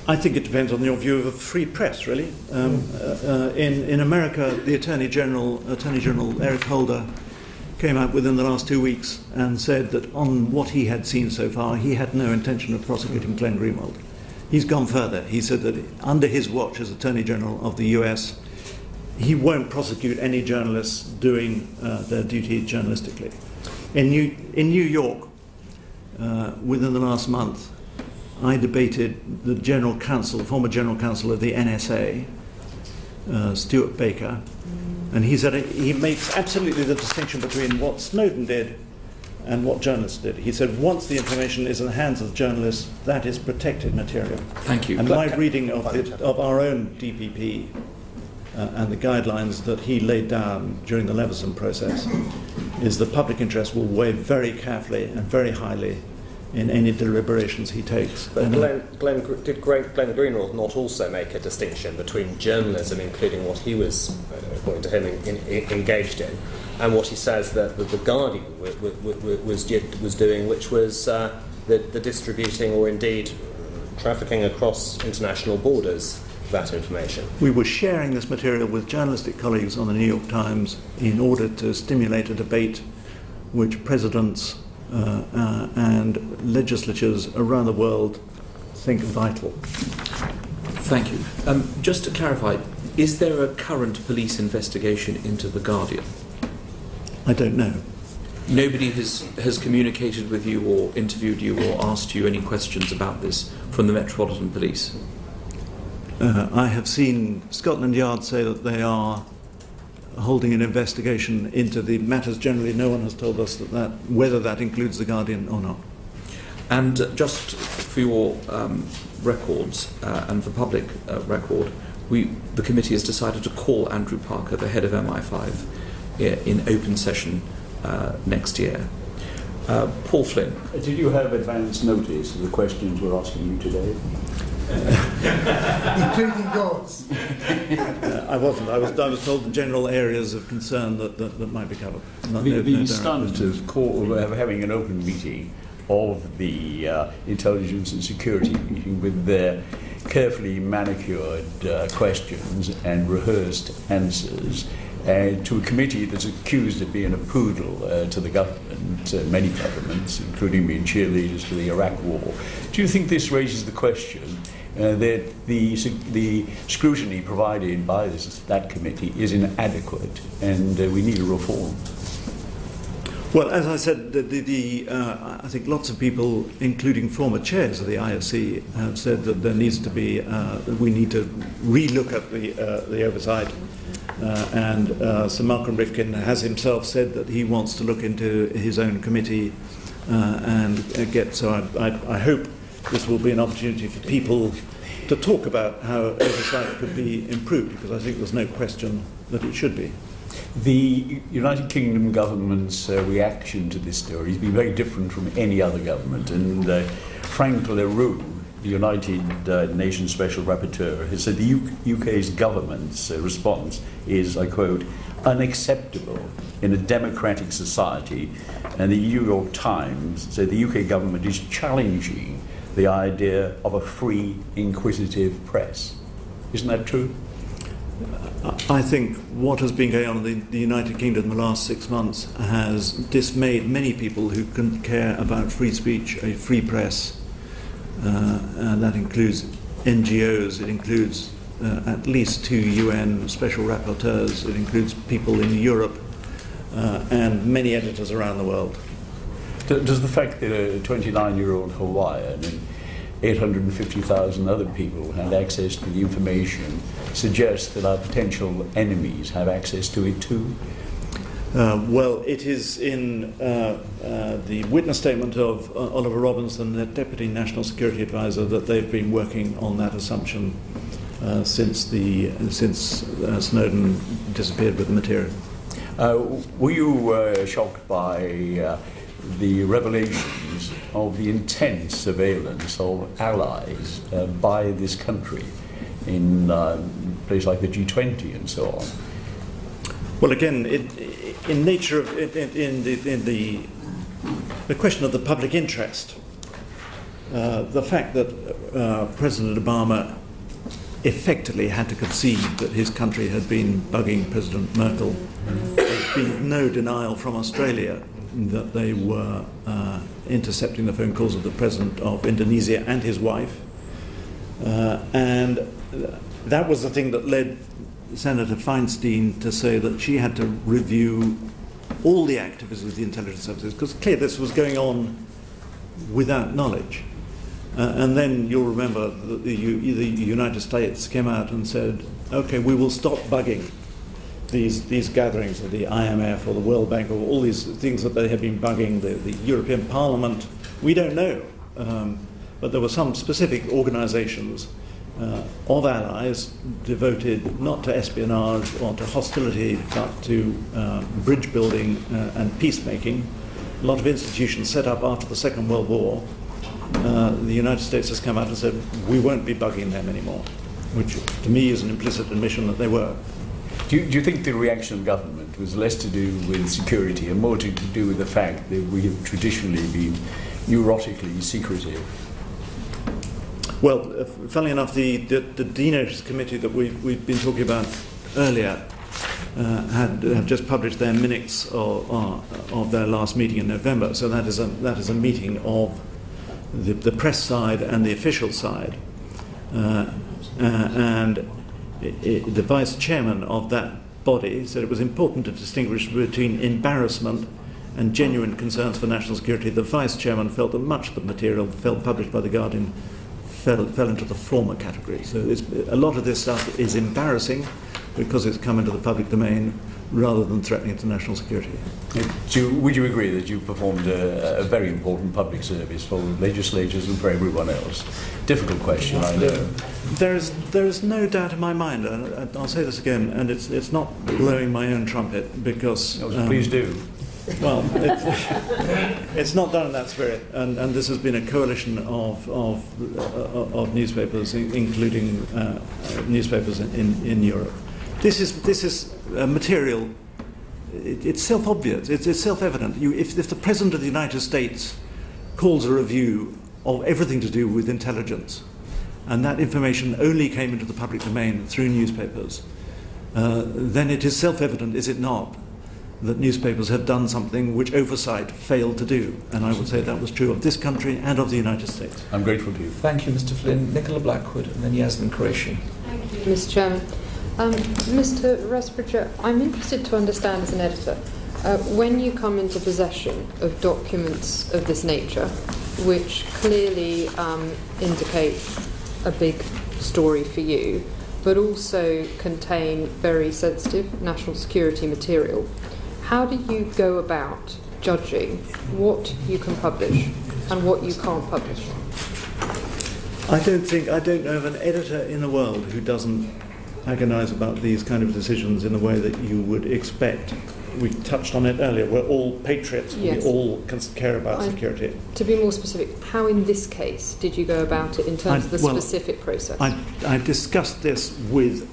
I think it depends on your view of a free press, really. In America, the Attorney General Eric Holder, came out within the last 2 weeks and said that on what he had seen so far, he had no intention of prosecuting Glenn Greenwald. He's gone further. He said that under his watch as Attorney General of the US, he won't prosecute any journalists doing their duty journalistically. In New York, within the last month, I debated the former General Counsel of the NSA, Stuart Baker, and he said he makes absolutely the distinction between what Snowden did and what journalists did. He said once the information is in the hands of journalists, that is protected material. Thank you. And my reading of our own DPP and the guidelines that he laid down during the Leveson process is the public interest will weigh very carefully and very highly in any deliberations he takes. But did Glenn Greenwald not also make a distinction between journalism, including what he was, according to him, engaged in, and what he says that the Guardian was doing, which was the distributing or indeed trafficking across international borders of that information? We were sharing this material with journalistic colleagues on the New York Times in order to stimulate a debate which presidents and legislatures around the world think vital. Thank you. Just to clarify, is there a current police investigation into The Guardian? I don't know. Nobody has communicated with you or interviewed you or asked you any questions about this from the Metropolitan Police? I have seen Scotland Yard say that they are holding an investigation into the matters generally. No one has told us whether that includes The Guardian or not. And just for your records and for public record, the committee has decided to call Andrew Parker, the head of MI5, in open session next year. Paul Flynn. Did you have advance notice of the questions we're asking you today? Including yours. I wasn't. I was told the general areas of concern that might be covered. The stunt of having an open meeting of the intelligence and security meeting with their carefully manicured questions and rehearsed answers to a committee that's accused of being a poodle to the government, many governments, including being cheerleaders for the Iraq War. Do you think this raises the question that the scrutiny provided by that committee is inadequate and we need a reform? Well, as I said, I think lots of people, including former chairs of the ISC, have said that there needs to be, we need to relook at the oversight. And Sir Malcolm Rifkin has himself said that he wants to look into his own committee and get. So I hope this will be an opportunity for people to talk about how oversight could be improved, because I think there's no question that it should be. The United Kingdom government's reaction to this story has been very different from any other government, and Frank LaRue, the United Nations Special Rapporteur, has said the UK's government's response is, I quote, unacceptable in a democratic society, and the New York Times said the UK government is challenging the idea of a free, inquisitive press. Isn't that true? I think what has been going on in the United Kingdom in the last 6 months has dismayed many people who can care about free speech, a free press. And that includes NGOs, it includes at least 2 UN special rapporteurs, it includes people in Europe and many editors around the world. Does the fact that a 29-year-old Hawaiian and 850,000 other people had access to the information suggest that our potential enemies have access to it too? Well, it is in the witness statement of Oliver Robinson, the Deputy National Security Advisor, that they've been working on that assumption since Snowden disappeared with the material. Were you shocked by the revelations of the intense surveillance of allies by this country in places like the G20 and so on? Well, again, in nature of in the question of the public interest, the fact that President Obama effectively had to concede that his country had been bugging President Merkel, there's been no denial from Australia that they were intercepting the phone calls of the President of Indonesia and his wife, and that was the thing that led Senator Feinstein to say that she had to review all the activities of the intelligence services, because clearly this was going on without knowledge. And then you'll remember that the United States came out and said, okay, we will stop bugging these gatherings of the IMF or the World Bank or all these things that they had been bugging, the European Parliament. We don't know. But there were some specific organizations of allies devoted not to espionage or to hostility, but to bridge building and peacemaking. A lot of institutions set up after the Second World War. The United States has come out and said, we won't be bugging them anymore, which to me is an implicit admission that they were. Do you think the reaction of government was less to do with security and more to do with the fact that we have traditionally been neurotically secretive? Well, funnily enough, the Dean Committee that we've been talking about earlier have just published their minutes of their last meeting in November. So that is a meeting of the press side and the official side, and the vice chairman of that body said it was important to distinguish between embarrassment and genuine concerns for national security. The vice chairman felt that much of the material published by The Guardian fell into the former category. So a lot of this stuff is embarrassing because it's come into the public domain rather than threatening to national security. Would you agree that you performed a very important public service for legislators and for everyone else? Difficult question, I know. There is no doubt in my mind, and I'll say this again, and it's not blowing my own trumpet because... please do. Well, it's not done in that spirit, and this has been a coalition of newspapers, including newspapers in Europe. This is material. It's self-obvious. It's self-evident. If the President of the United States calls a review of everything to do with intelligence, and that information only came into the public domain through newspapers, then it is self-evident, is it not, that newspapers have done something which oversight failed to do. And I would say that was true of this country and of the United States. I'm grateful to you. Thank you, Mr. Flynn. Nicola Blackwood and then Yasmin Qureshi. Thank you, Mr. Chairman. Mr. Rusbridger, I'm interested to understand as an editor, when you come into possession of documents of this nature, which clearly indicate a big story for you, but also contain very sensitive national security material, how do you go about judging what you can publish and what you can't publish? I don't know of an editor in the world who doesn't agonise about these kind of decisions in the way that you would expect. We touched on it earlier. We're all patriots. Yes. We all care about security. To be more specific, how in this case did you go about it in terms of the specific process? I discussed this with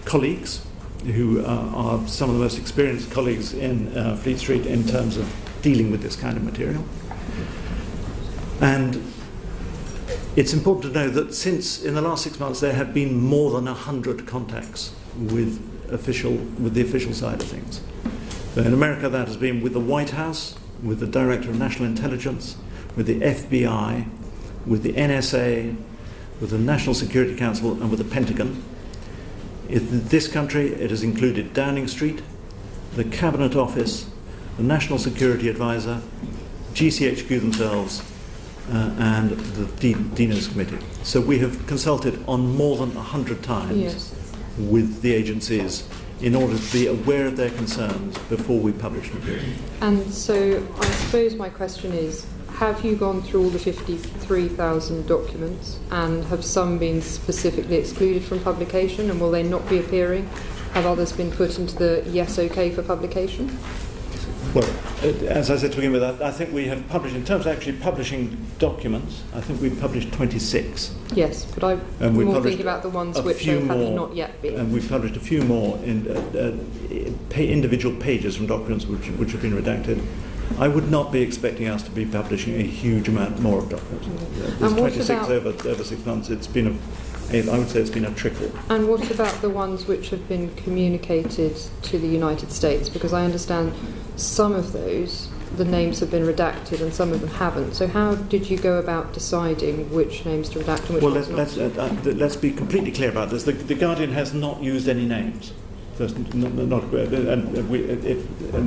colleagues who are some of the most experienced colleagues in Fleet Street in terms of dealing with this kind of material. And it's important to know that since in the last 6 months there have been more than 100 contacts with the official side of things. So in America that has been with the White House, with the Director of National Intelligence, with the FBI, with the NSA, with the National Security Council and with the Pentagon. In this country it has included Downing Street, the Cabinet Office, the National Security Advisor, GCHQ themselves, and the Dean's Committee. So we have consulted on more than 100 times with the agencies in order to be aware of their concerns before we publish material. And so I suppose my question is, have you gone through all the 53,000 documents and have some been specifically excluded from publication and will they not be appearing? Have others been put into the yes, okay for publication? Well, as I said to begin with, I think we have published, in terms of actually publishing documents, I think we've published 26. Yes, but I'm more thinking about the ones which have not yet been. And we've published a few more in individual pages from documents which have been redacted. I would not be expecting us to be publishing a huge amount more of documents. There's 26 over 6 months. It's been I would say it's been a trickle. And what about the ones which have been communicated to the United States? Because I understand some of those, the names have been redacted and some of them haven't. So how did you go about deciding which names to redact and which ones not? Let's be completely clear about this. The Guardian has not used any names. And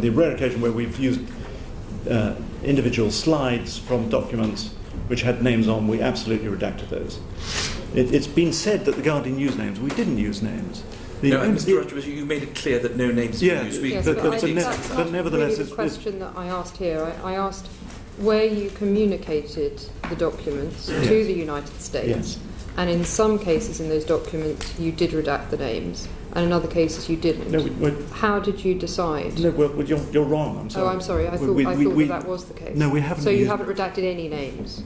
the rare occasion where we've used individual slides from documents which had names on, we absolutely redacted those. It's been said that the Guardian used names. We didn't use names. Mr. Rogers, you made it clear that no names were used. Yes, but nevertheless, really the question that I asked here. I asked where you communicated the documents to the United States. And in some cases in those documents, you did redact the names, and in other cases you didn't. No, how did you decide? No, well, you're wrong. I'm sorry. Oh, I'm sorry. I thought that was the case. No, we haven't. So you haven't redacted any names?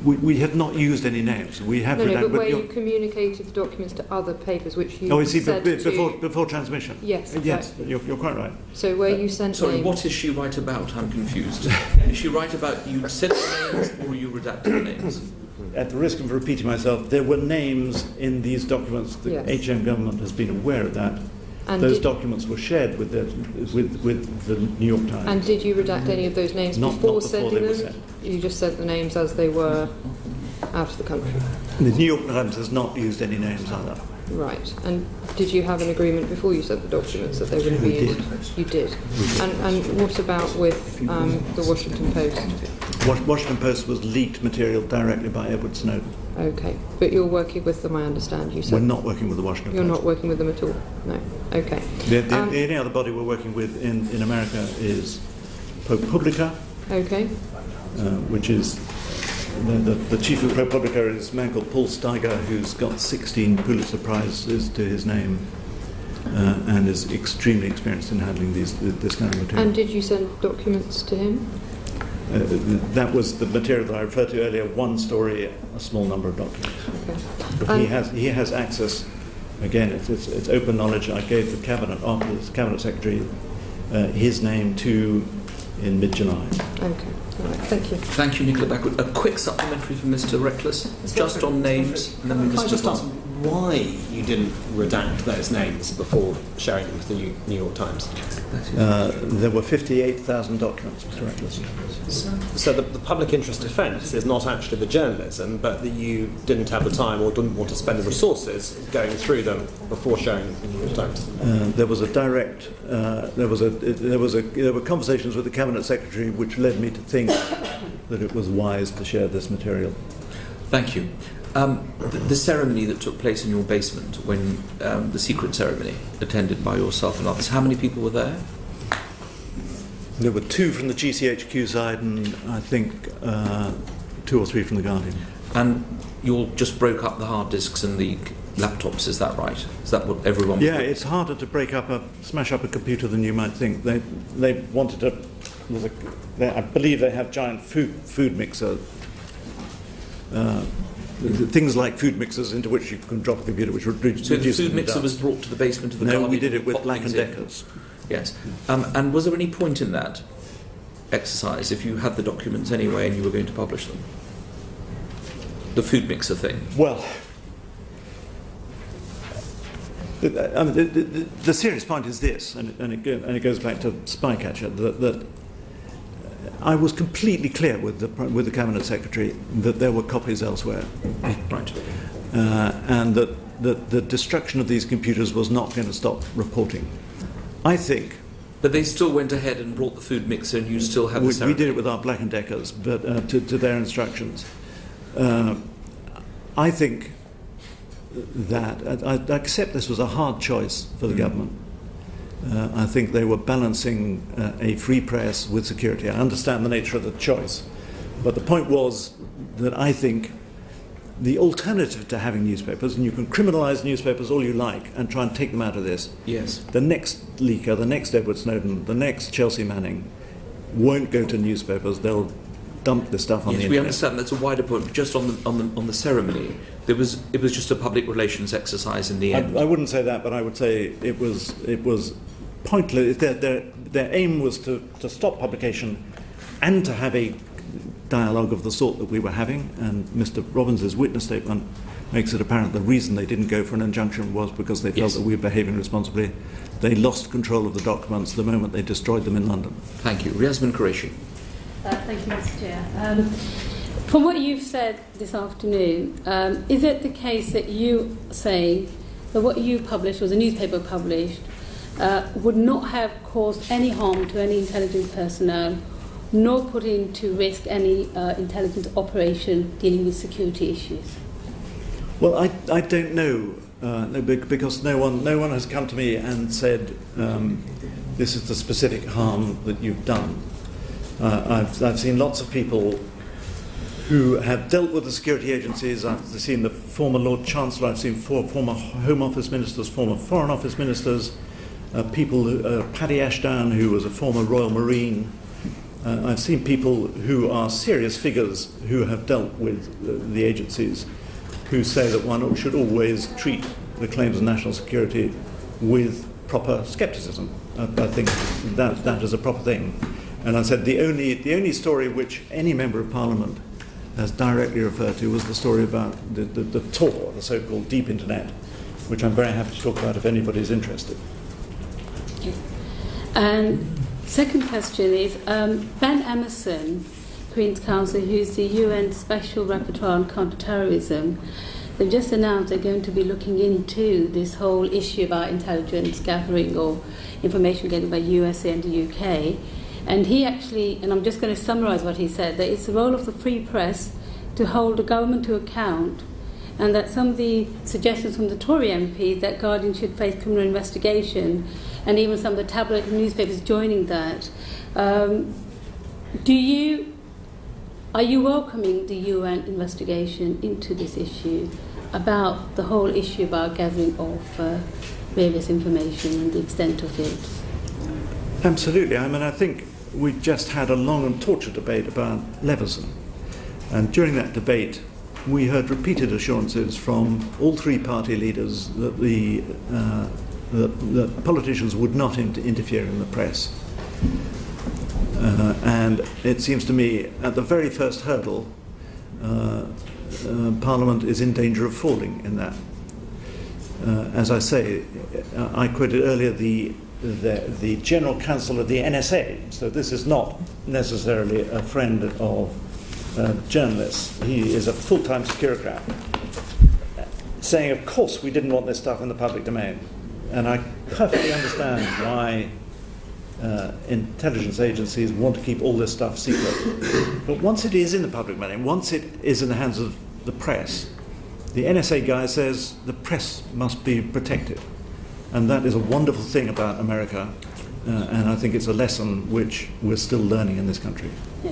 We have not used any names. We have No, redacted. but where you communicated the documents to other papers, which you said before transmission. Yes, exactly. Yes, you're quite right. So where you sent Sorry, names... what is she right about? I'm confused. Is she right about you sent the names or you redacted the names? At the risk of repeating myself, there were names in these documents. The HM government has been aware of that. And those documents were shared with the New York Times. And did you redact any of those names before sending them? Sent. You just sent the names as they were out of the country? The New York Times has not used any names either. Right. And did you have an agreement before you sent the documents that they wouldn't be used? You did. And what about with the Washington Post? Washington Post was leaked material directly by Edward Snowden. Okay. But you're working with them, I understand. You said we're not working with the Washington Post. You're not working with them at all? No. Okay. The only other body we're working with in America is ProPublica. Okay. Which is the chief of ProPublica is a man called Paul Steiger, who's got 16 Pulitzer Prizes to his name and is extremely experienced in handling this kind of material. And did you send documents to him? That was the material that I referred to earlier. One story, a small number of documents. Okay. But he has access. Again, it's open knowledge. I gave the cabinet, after the cabinet secretary, his name in mid-July. Okay. All right. Thank you. Thank you, Nicola Backwood. A quick supplementary from Mr. Reckless, just on names, and then we Can I just ask why you didn't redact those names before sharing them with the New York Times? There were 58,000 documents, Mr. Reckless. So the public interest defence is not actually the journalism, but that you didn't have the time or didn't want to spend the resources going through them before sharing them with the New York Times. There was a direct. There were conversations with the cabinet secretary, which led me to think that it was wise to share this material. Thank you. The ceremony that took place in your basement, when the secret ceremony, attended by yourself and others, how many people were there? There were 2 from the GCHQ side and I think 2 or 3 from the Guardian. And you all just broke up the hard disks and the laptops, is that right? Is that what everyone was Yeah, doing? it's harder to smash up a computer than you might think. They wanted to... I believe they have giant food mixer... things like food mixers into which you can drop a computer, which would reduce... So the food mixer was brought to the basement of the Guardian? No, we did it with Black & Deckers. Yes. And was there any point in that exercise, if you had the documents anyway and you were going to publish them? The food mixer thing? Well, the serious point is this, and it goes back to Spycatcher, that I was completely clear with the Cabinet Secretary that there were copies elsewhere. Right. And that the destruction of these computers was not going to stop reporting. I think... But they still went ahead and brought the food mixer and you still had the ceremony? We did it with our Black & Deckers, but to their instructions. I think that... I accept this was a hard choice for the government. I think they were balancing a free press with security. I understand the nature of the choice. But the point was that I think the alternative to having newspapers, and you can criminalise newspapers all you like and try and take them out of this. Yes. The next leaker, the next Edward Snowden, the next Chelsea Manning won't go to newspapers. They'll dump this stuff on the internet. We understand that's a wider point. Just on the ceremony, it was just a public relations exercise in the end. I wouldn't say that, but I would say it was pointless. Their aim was to stop publication and to have a dialogue of the sort that we were having, and Mr. Robbins' witness statement makes it apparent the reason they didn't go for an injunction was because they felt that we were behaving responsibly. They lost control of the documents the moment they destroyed them in London. Thank you. Riazmin Qureshi. Thank you, Mr. Chair. From what you've said this afternoon, is it the case that you saying that what you published, or the newspaper published, would not have caused any harm to any intelligence personnel, nor put into risk any intelligence operation dealing with security issues? Well, I don't know, because no one has come to me and said this is the specific harm that you've done. I've seen lots of people who have dealt with the security agencies. I've seen the former Lord Chancellor, I've seen former Home Office ministers, former Foreign Office ministers, people, Paddy Ashdown, who was a former Royal Marine. I've seen people who are serious figures who have dealt with the agencies, who say that one should always treat the claims of national security with proper scepticism. I think that is a proper thing. And I said the only story which any member of Parliament has directly referred to was the story about the Tor, the so-called deep internet, which I'm very happy to talk about if anybody's interested. And second question is, Ben Emerson, Queen's Counsel, who's the UN Special Rapporteur on Counter-Terrorism, they've just announced they're going to be looking into this whole issue about intelligence gathering or information gathered by USA and the UK. And he actually, and I'm just going to summarise what he said, that it's the role of the free press to hold the government to account, and that some of the suggestions from the Tory MPs that Guardian should face criminal investigation, and even some of the tabloid newspapers joining that. Are you welcoming the UN investigation into this issue about the whole issue about gathering of various information and the extent of it? Absolutely. I mean, I think we just had a long and tortured debate about Leveson. And during that debate, we heard repeated assurances from all three party leaders that that politicians would not interfere in the press. And it seems to me, at the very first hurdle, Parliament is in danger of falling in that. As I say, I quoted earlier the General Counsel of the NSA, so this is not necessarily a friend of journalists. He is a full-time securocrat, saying, of course, we didn't want this stuff in the public domain. And I perfectly understand why intelligence agencies want to keep all this stuff secret. But once it is in the public domain, once it is in the hands of the press, the NSA guy says the press must be protected. And that is a wonderful thing about America, and I think it's a lesson which we're still learning in this country. Yeah.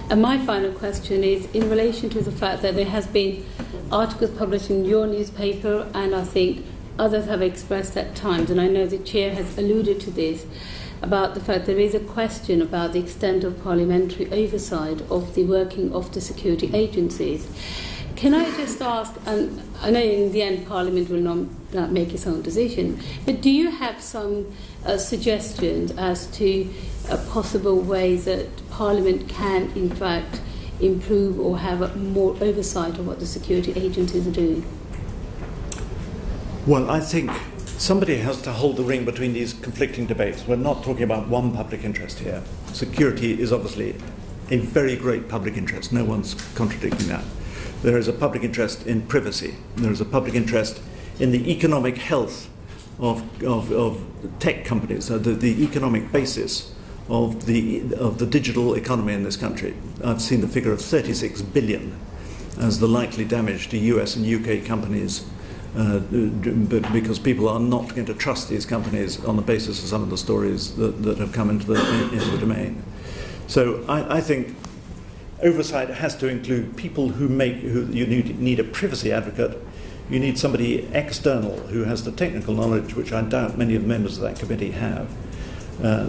And my final question is in relation to the fact that there has been articles published in your newspaper, and I think others have expressed at times, and I know the Chair has alluded to this, about the fact there is a question about the extent of parliamentary oversight of the working of the security agencies. Can I just ask, and I know in the end Parliament will not make its own decision, but do you have some suggestions as to possible ways that Parliament can in fact improve or have more oversight of what the security agencies are doing? Well, I think somebody has to hold the ring between these conflicting debates. We're not talking about one public interest here. Security is obviously a very great public interest. No one's contradicting that. There is a public interest in privacy. There is a public interest in the economic health of tech companies, the economic basis of the digital economy in this country. I've seen the figure of 36 billion as the likely damage to US and UK companies because people are not going to trust these companies on the basis of some of the stories that have come into the domain. So I think oversight has to include people who you need a privacy advocate. You need somebody external who has the technical knowledge, which I doubt many of the members of that committee have.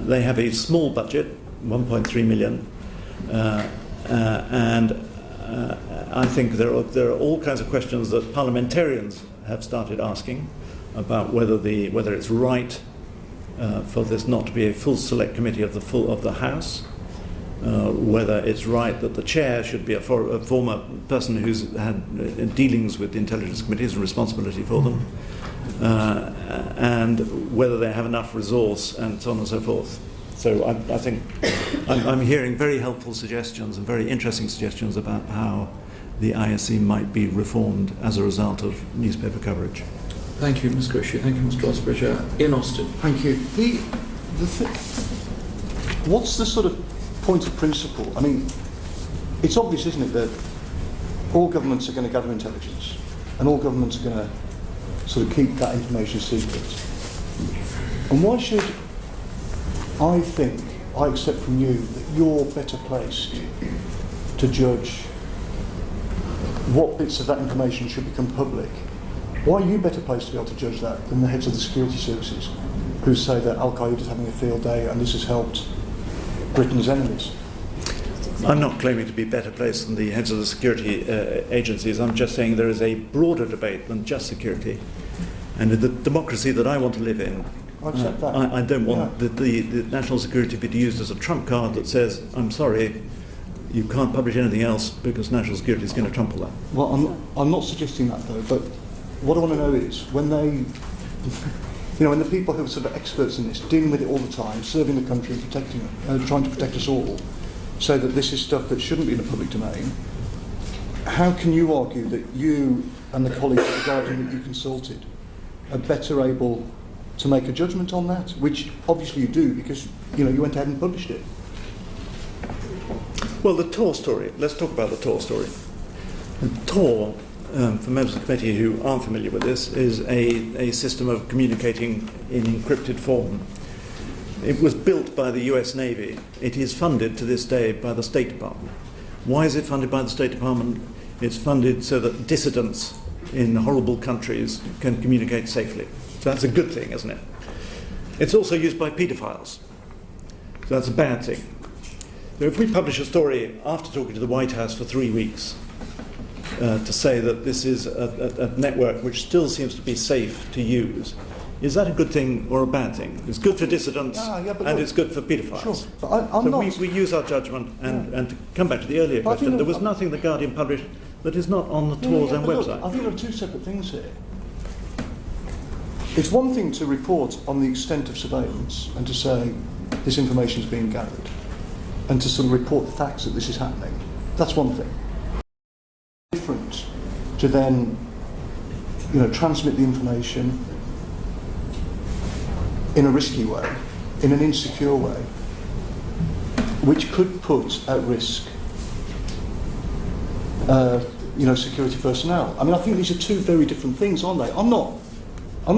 They have a small budget, 1.3 million, and I think there are all kinds of questions that parliamentarians have started asking about whether it's right for this not to be a full select committee of the House. Whether it's right that the chair should be a former person who's had dealings with the intelligence committees and responsibility for them, and whether they have enough resource, and so on and so forth. So I think I'm hearing very helpful suggestions and very interesting suggestions about how the ISC might be reformed as a result of newspaper coverage. Thank you, Ms. Grishy. Thank you, Mr. Rusbridger. Ian Austin. Thank you. What's the sort of point of principle? I mean, it's obvious, isn't it, that all governments are going to gather intelligence and all governments are going to sort of keep that information secret. And why should I accept from you that you're better placed to judge what bits of that information should become public, why are you better placed to be able to judge that than the heads of the security services who say that Al-Qaeda is having a field day and this has helped Britain's enemies? I'm not claiming to be better placed than the heads of the security agencies. I'm just saying there is a broader debate than just security. And in the democracy that I want to live in, I accept that. I don't want the national security to be used as a trump card that says, I'm sorry, you can't publish anything else because national security is going to trumple that. Well, I'm not suggesting that though, but what I want to know is when they, when the people who are sort of experts in this, dealing with it all the time, serving the country and protecting it, trying to protect us all, say that this is stuff that shouldn't be in the public domain, how can you argue that you and the colleagues at the Guardian that you consulted are better able to make a judgment on that, which obviously you do because you went ahead and published it? Well, the Tor story. Let's talk about the Tor story. And Tor, for members of the committee who aren't familiar with this, is a system of communicating in encrypted form. It was built by the US Navy. It is funded to this day by the State Department. Why is it funded by the State Department? It's funded so that dissidents in horrible countries can communicate safely. So that's a good thing, isn't it? It's also used by paedophiles. So that's a bad thing. So if we publish a story after talking to the White House for 3 weeks to say that this is a network which still seems to be safe to use, is that a good thing or a bad thing? It's good for dissidents and it's good for paedophiles. Sure, but we use our judgment and to come back to the earlier question, there was nothing the Guardian published that is not on the Tor's own website. I think there are two separate things here. It's one thing to report on the extent of surveillance and to say this information is being gathered and to sort of report the facts that this is happening. That's one thing. Different to then, transmit the information in a risky way, in an insecure way, which could put at risk security personnel. I mean, I think these are two very different things, aren't they? I'm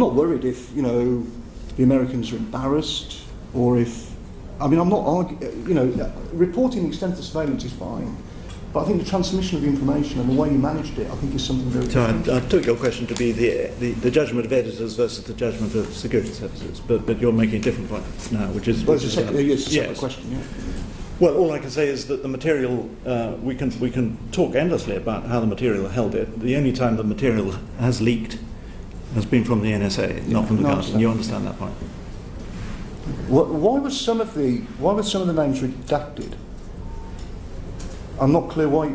not worried if, the Americans are embarrassed or if, I'm not arguing, reporting the extent of surveillance is fine, but I think the transmission of the information and the way you managed it, I think is something very different. So I took your question to be the judgment of editors versus the judgment of security services, but you're making a different point now, which is a separate question, yeah. Well, all I can say is that the material, we can talk endlessly about how the material held it. The only time the material has leaked has been from the NSA, not from the Guardian. You understand that point? Why were some of the names redacted? I'm not clear why.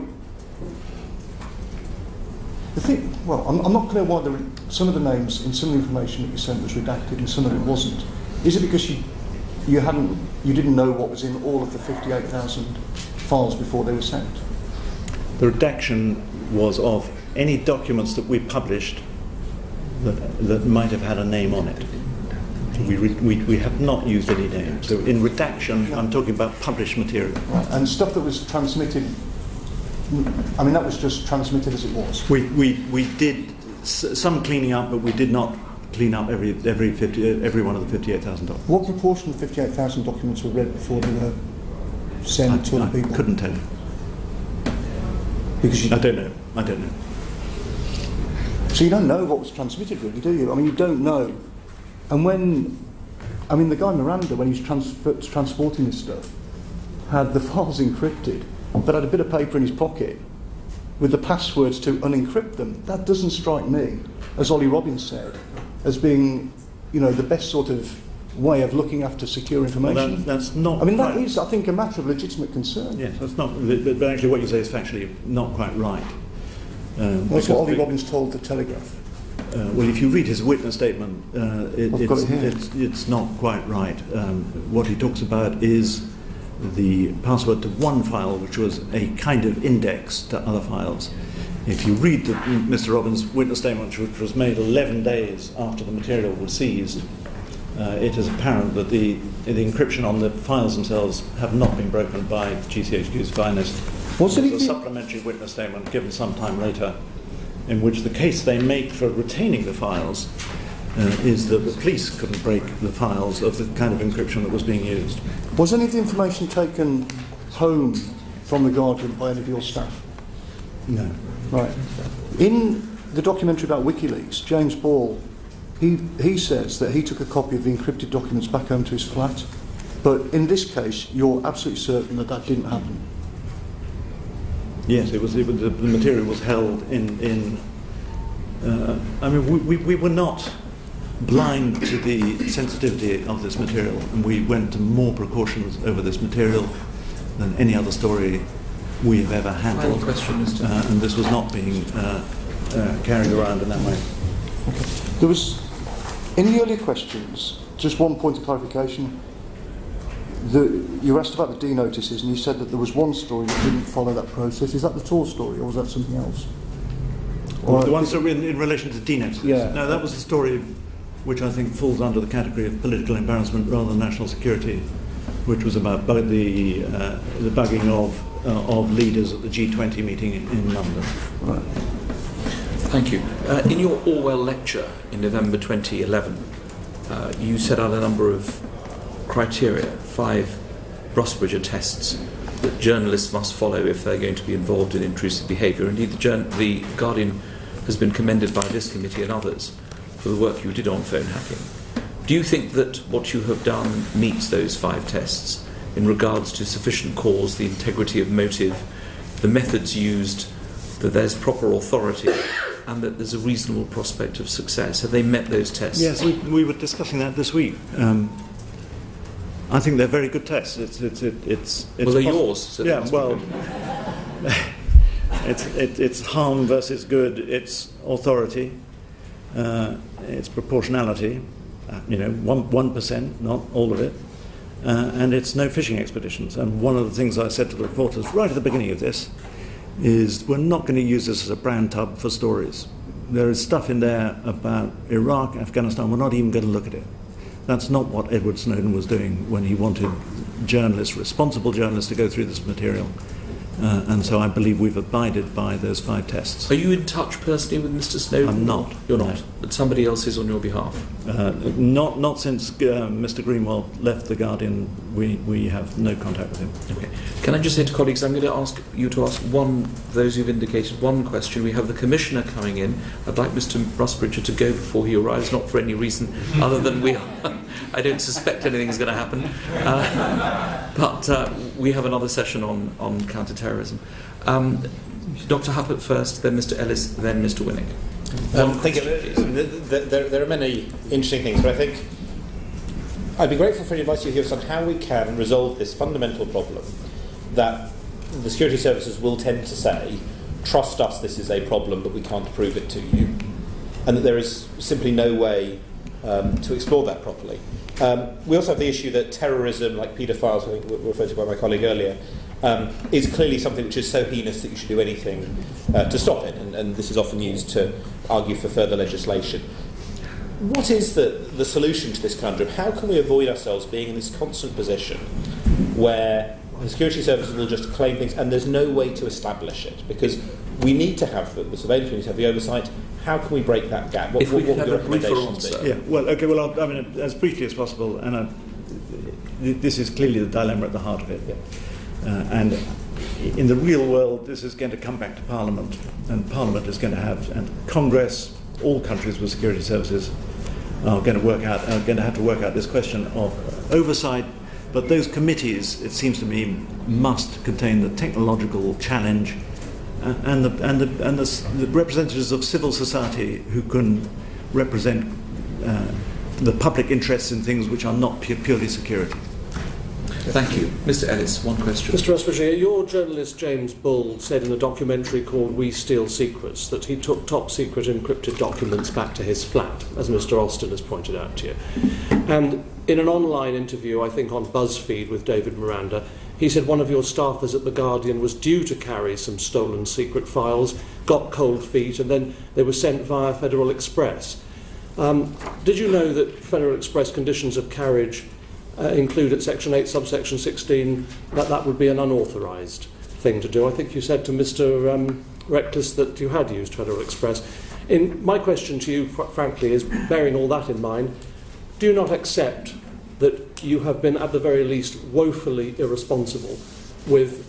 I'm not clear why some of the names in some of the information that you sent was redacted and some of it wasn't. Is it because you didn't know what was in all of the 58,000 files before they were sent? The redaction was of any documents that we published that might have had a name on it. We have not used any names. So in redaction, I'm talking about published material. Right. And stuff that was transmitted, that was just transmitted as it was? We did some cleaning up, but we did not clean up every one of the 58,000 documents. What proportion of the 58,000 documents were read before they were sent to other people? I couldn't tell you. Because I don't know. So you don't know what was transmitted, really, do you? You don't know. And the guy Miranda, when he was transporting this stuff, had the files encrypted, but had a bit of paper in his pocket with the passwords to unencrypt them. That doesn't strike me, as Ollie Robbins said, as being, the best sort of way of looking after secure information. Well, that's not. That is, I think, a matter of legitimate concern. Yes, that's not. But actually, what you say is factually not quite right. That's what Ollie Robbins told the Telegraph. Well, if you read his witness statement, it's not quite right. What he talks about is the password to one file, which was a kind of index to other files. If you read Mr. Robbins' witness statement, which was made 11 days after the material was seized, it is apparent that the encryption on the files themselves have not been broken by GCHQ's finest. There's a supplementary witness statement given some time later, in which the case they make for retaining the files is that the police couldn't break the files of the kind of encryption that was being used. Was any of the information taken home from the Guardian by any of your staff? No. Right. In the documentary about WikiLeaks, James Ball, he says that he took a copy of the encrypted documents back home to his flat. But in this case, you're absolutely certain that that didn't happen. Yes, the material was held in I mean, we were not blind to the sensitivity of this material, and we went to more precautions over this material than any other story we have ever handled. Final question, Mr. And this was not being carried around in that way. Okay. There was, in the earlier questions, just one point of clarification. You asked about the D notices, and you said that there was one story that didn't follow that process. Is that the Tor story, or was that something else? Or the one story in relation to D notices? Yeah. No, that was the story which I think falls under the category of political embarrassment rather than national security, which was about the bugging of leaders at the G20 meeting in London. Right. Thank you. In your Orwell lecture in November 2011, you set out a number of criteria, 5 Rusbridger tests that journalists must follow if they're going to be involved in intrusive behaviour. Indeed, the Guardian has been commended by this committee and others for the work you did on phone hacking. Do you think that what you have done meets those 5 tests in regards to sufficient cause, the integrity of motive, the methods used, that there's proper authority, and that there's a reasonable prospect of success? Have they met those tests? Yes, we were discussing that this week. I think they're very good tests. Well, they're yours. So yeah, well, it's harm versus good. It's authority. It's proportionality. 1%, not all of it. And it's no fishing expeditions. And one of the things I said to the reporters right at the beginning of this is we're not going to use this as a brand tub for stories. There is stuff in there about Iraq, Afghanistan. We're not even going to look at it. That's not what Edward Snowden was doing when he wanted journalists, responsible journalists, to go through this material. And so I believe we've abided by those 5 tests. Are you in touch personally with Mr. Snowden? I'm not. You're no. not? But somebody else is on your behalf? Not since Mr. Greenwald left The Guardian. We have no contact with him. Okay. Can I just say to colleagues, I'm going to ask you to ask those who've indicated one question. We have the Commissioner coming in. I'd like Mr. Rusbridger to go before he arrives, not for any reason other than I don't suspect anything's going to happen. But we have another session on counter-terrorism. Dr. Huppert first, then Mr. Ellis, then Mr. Winnick. Thank you. There are many interesting things, but I think I'd be grateful for any advice you give us on how we can resolve this fundamental problem that the security services will tend to say, trust us, this is a problem, but we can't prove it to you, and that there is simply no way to explore that properly. We also have the issue that terrorism, like paedophiles, I think were referred to by my colleague earlier, is clearly something which is so heinous that you should do anything to stop it, and this is often used to argue for further legislation. What is the solution to this conundrum? How can we avoid ourselves being in this constant position where the security services will just claim things and there's no way to establish it? Because we need to have the surveillance, we need to have the oversight. How can we break that gap? What would your recommendations be? Yeah, well, okay, well, I mean, as briefly as possible, and this is clearly the dilemma at the heart of it. Yeah. And in the real world, this is going to come back to Parliament, and Parliament is going to have, and Congress, all countries with security services are going to have to work out this question of oversight. But those committees, it seems to me, must contain the technological challenge and the representatives of civil society who can represent the public interests in things which are not purely security. Thank you. Mr. Ellis, one question. Mr. Rusbridger, your journalist James Bull said in a documentary called We Steal Secrets that he took top secret encrypted documents back to his flat, as Mr. Alston has pointed out to you. And in an online interview, I think on BuzzFeed with David Miranda, he said one of your staffers at The Guardian was due to carry some stolen secret files, got cold feet, and then they were sent via Federal Express. Did you know that Federal Express conditions of carriage include at Section 8, subsection 16, that would be an unauthorised thing to do? I think you said to Mr. Reckless that you had used Federal Express. My question to you, frankly, is, bearing all that in mind, do you not accept that you have been, at the very least, woefully irresponsible with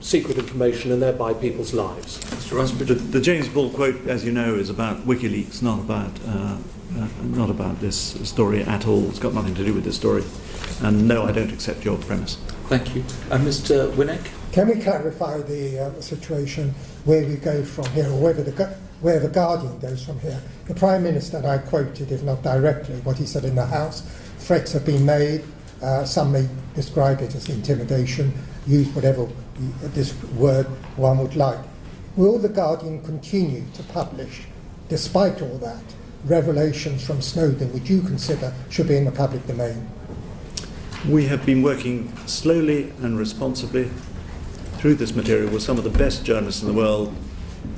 secret information and thereby people's lives. Mr. Rusbridger. The James Ball quote, as you know, is about WikiLeaks, not about this story at all. It's got nothing to do with this story. And no, I don't accept your premise. Thank you. Mr. Winnick? Can we clarify the situation where we go from here, or where the Guardian goes from here? The Prime Minister, and I quoted, if not directly, what he said in the House: threats have been made. Some may describe it as intimidation. Use whatever this word one would like. Will the Guardian continue to publish, despite all that, revelations from Snowden which you consider should be in the public domain? We have been working slowly and responsibly through this material with some of the best journalists in the world,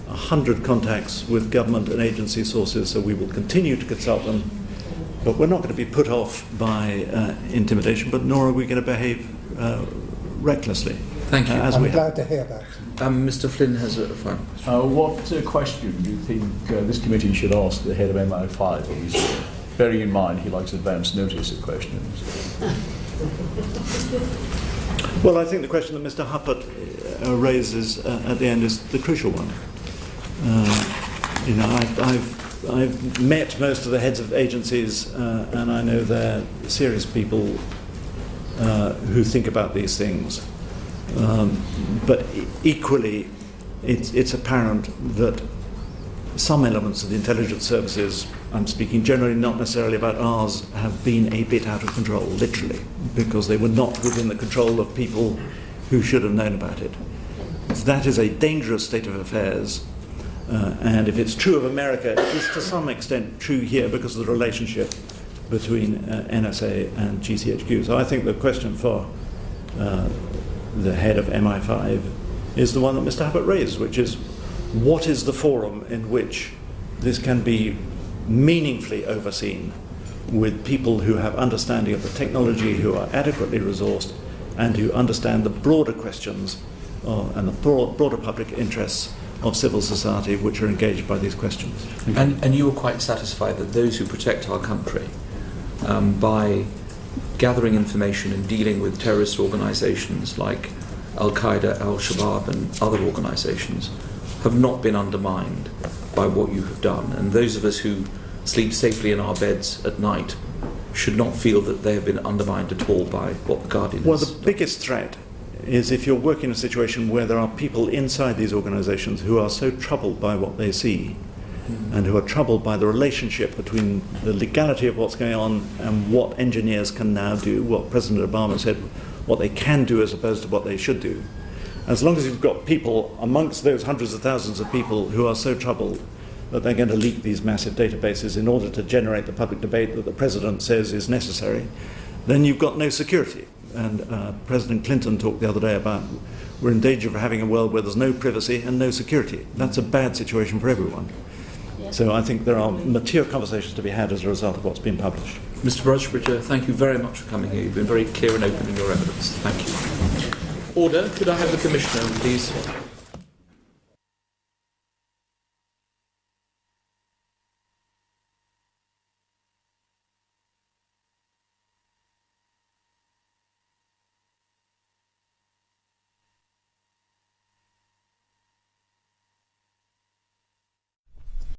100 contacts with government and agency sources, so we will continue to consult them. But we're not going to be put off by intimidation, but nor are we going to behave recklessly. Thank you. I'm glad to hear that. Mr. Flynn has a final question. What question do you think this committee should ask the head of MI5, obviously, bearing in mind he likes advance notice of questions? Well, I think the question that Mr. Huppert raises at the end is the crucial one. I've met most of the heads of agencies, and I know they're serious people who think about these things. But equally, it's apparent that some elements of the intelligence services, I'm speaking generally, not necessarily about ours, have been a bit out of control, literally, because they were not within the control of people who should have known about it. That is a dangerous state of affairs, and if it's true of America, it is to some extent true here because of the relationship between NSA and GCHQ. So I think the question for the head of MI5 is the one that Mr. Huppert raised, which is, what is the forum in which this can be meaningfully overseen with people who have understanding of the technology, who are adequately resourced, and who understand the broader questions and the broader public interests of civil society which are engaged by these questions. And you were quite satisfied that those who protect our country by gathering information and dealing with terrorist organisations like Al-Qaeda, Al-Shabaab and other organisations have not been undermined by what you have done, and those of us who sleep safely in our beds at night should not feel that they have been undermined at all by what the Guardian has. Well, the biggest threat is if you're working in a situation where there are people inside these organisations who are so troubled by what they see and who are troubled by the relationship between the legality of what's going on and what engineers can now do, what President Obama said, what they can do as opposed to what they should do. As long as you've got people amongst those hundreds of thousands of people who are so troubled that they're going to leak these massive databases in order to generate the public debate that the President says is necessary, then you've got no security. And President Clinton talked the other day about we're in danger of having a world where there's no privacy and no security. That's a bad situation for everyone. So I think there are mature conversations to be had as a result of what's been published. Mr. Rusbridger, thank you very much for coming here. You've been very clear and open in your evidence. Thank you. Order. Could I have the Commissioner, please?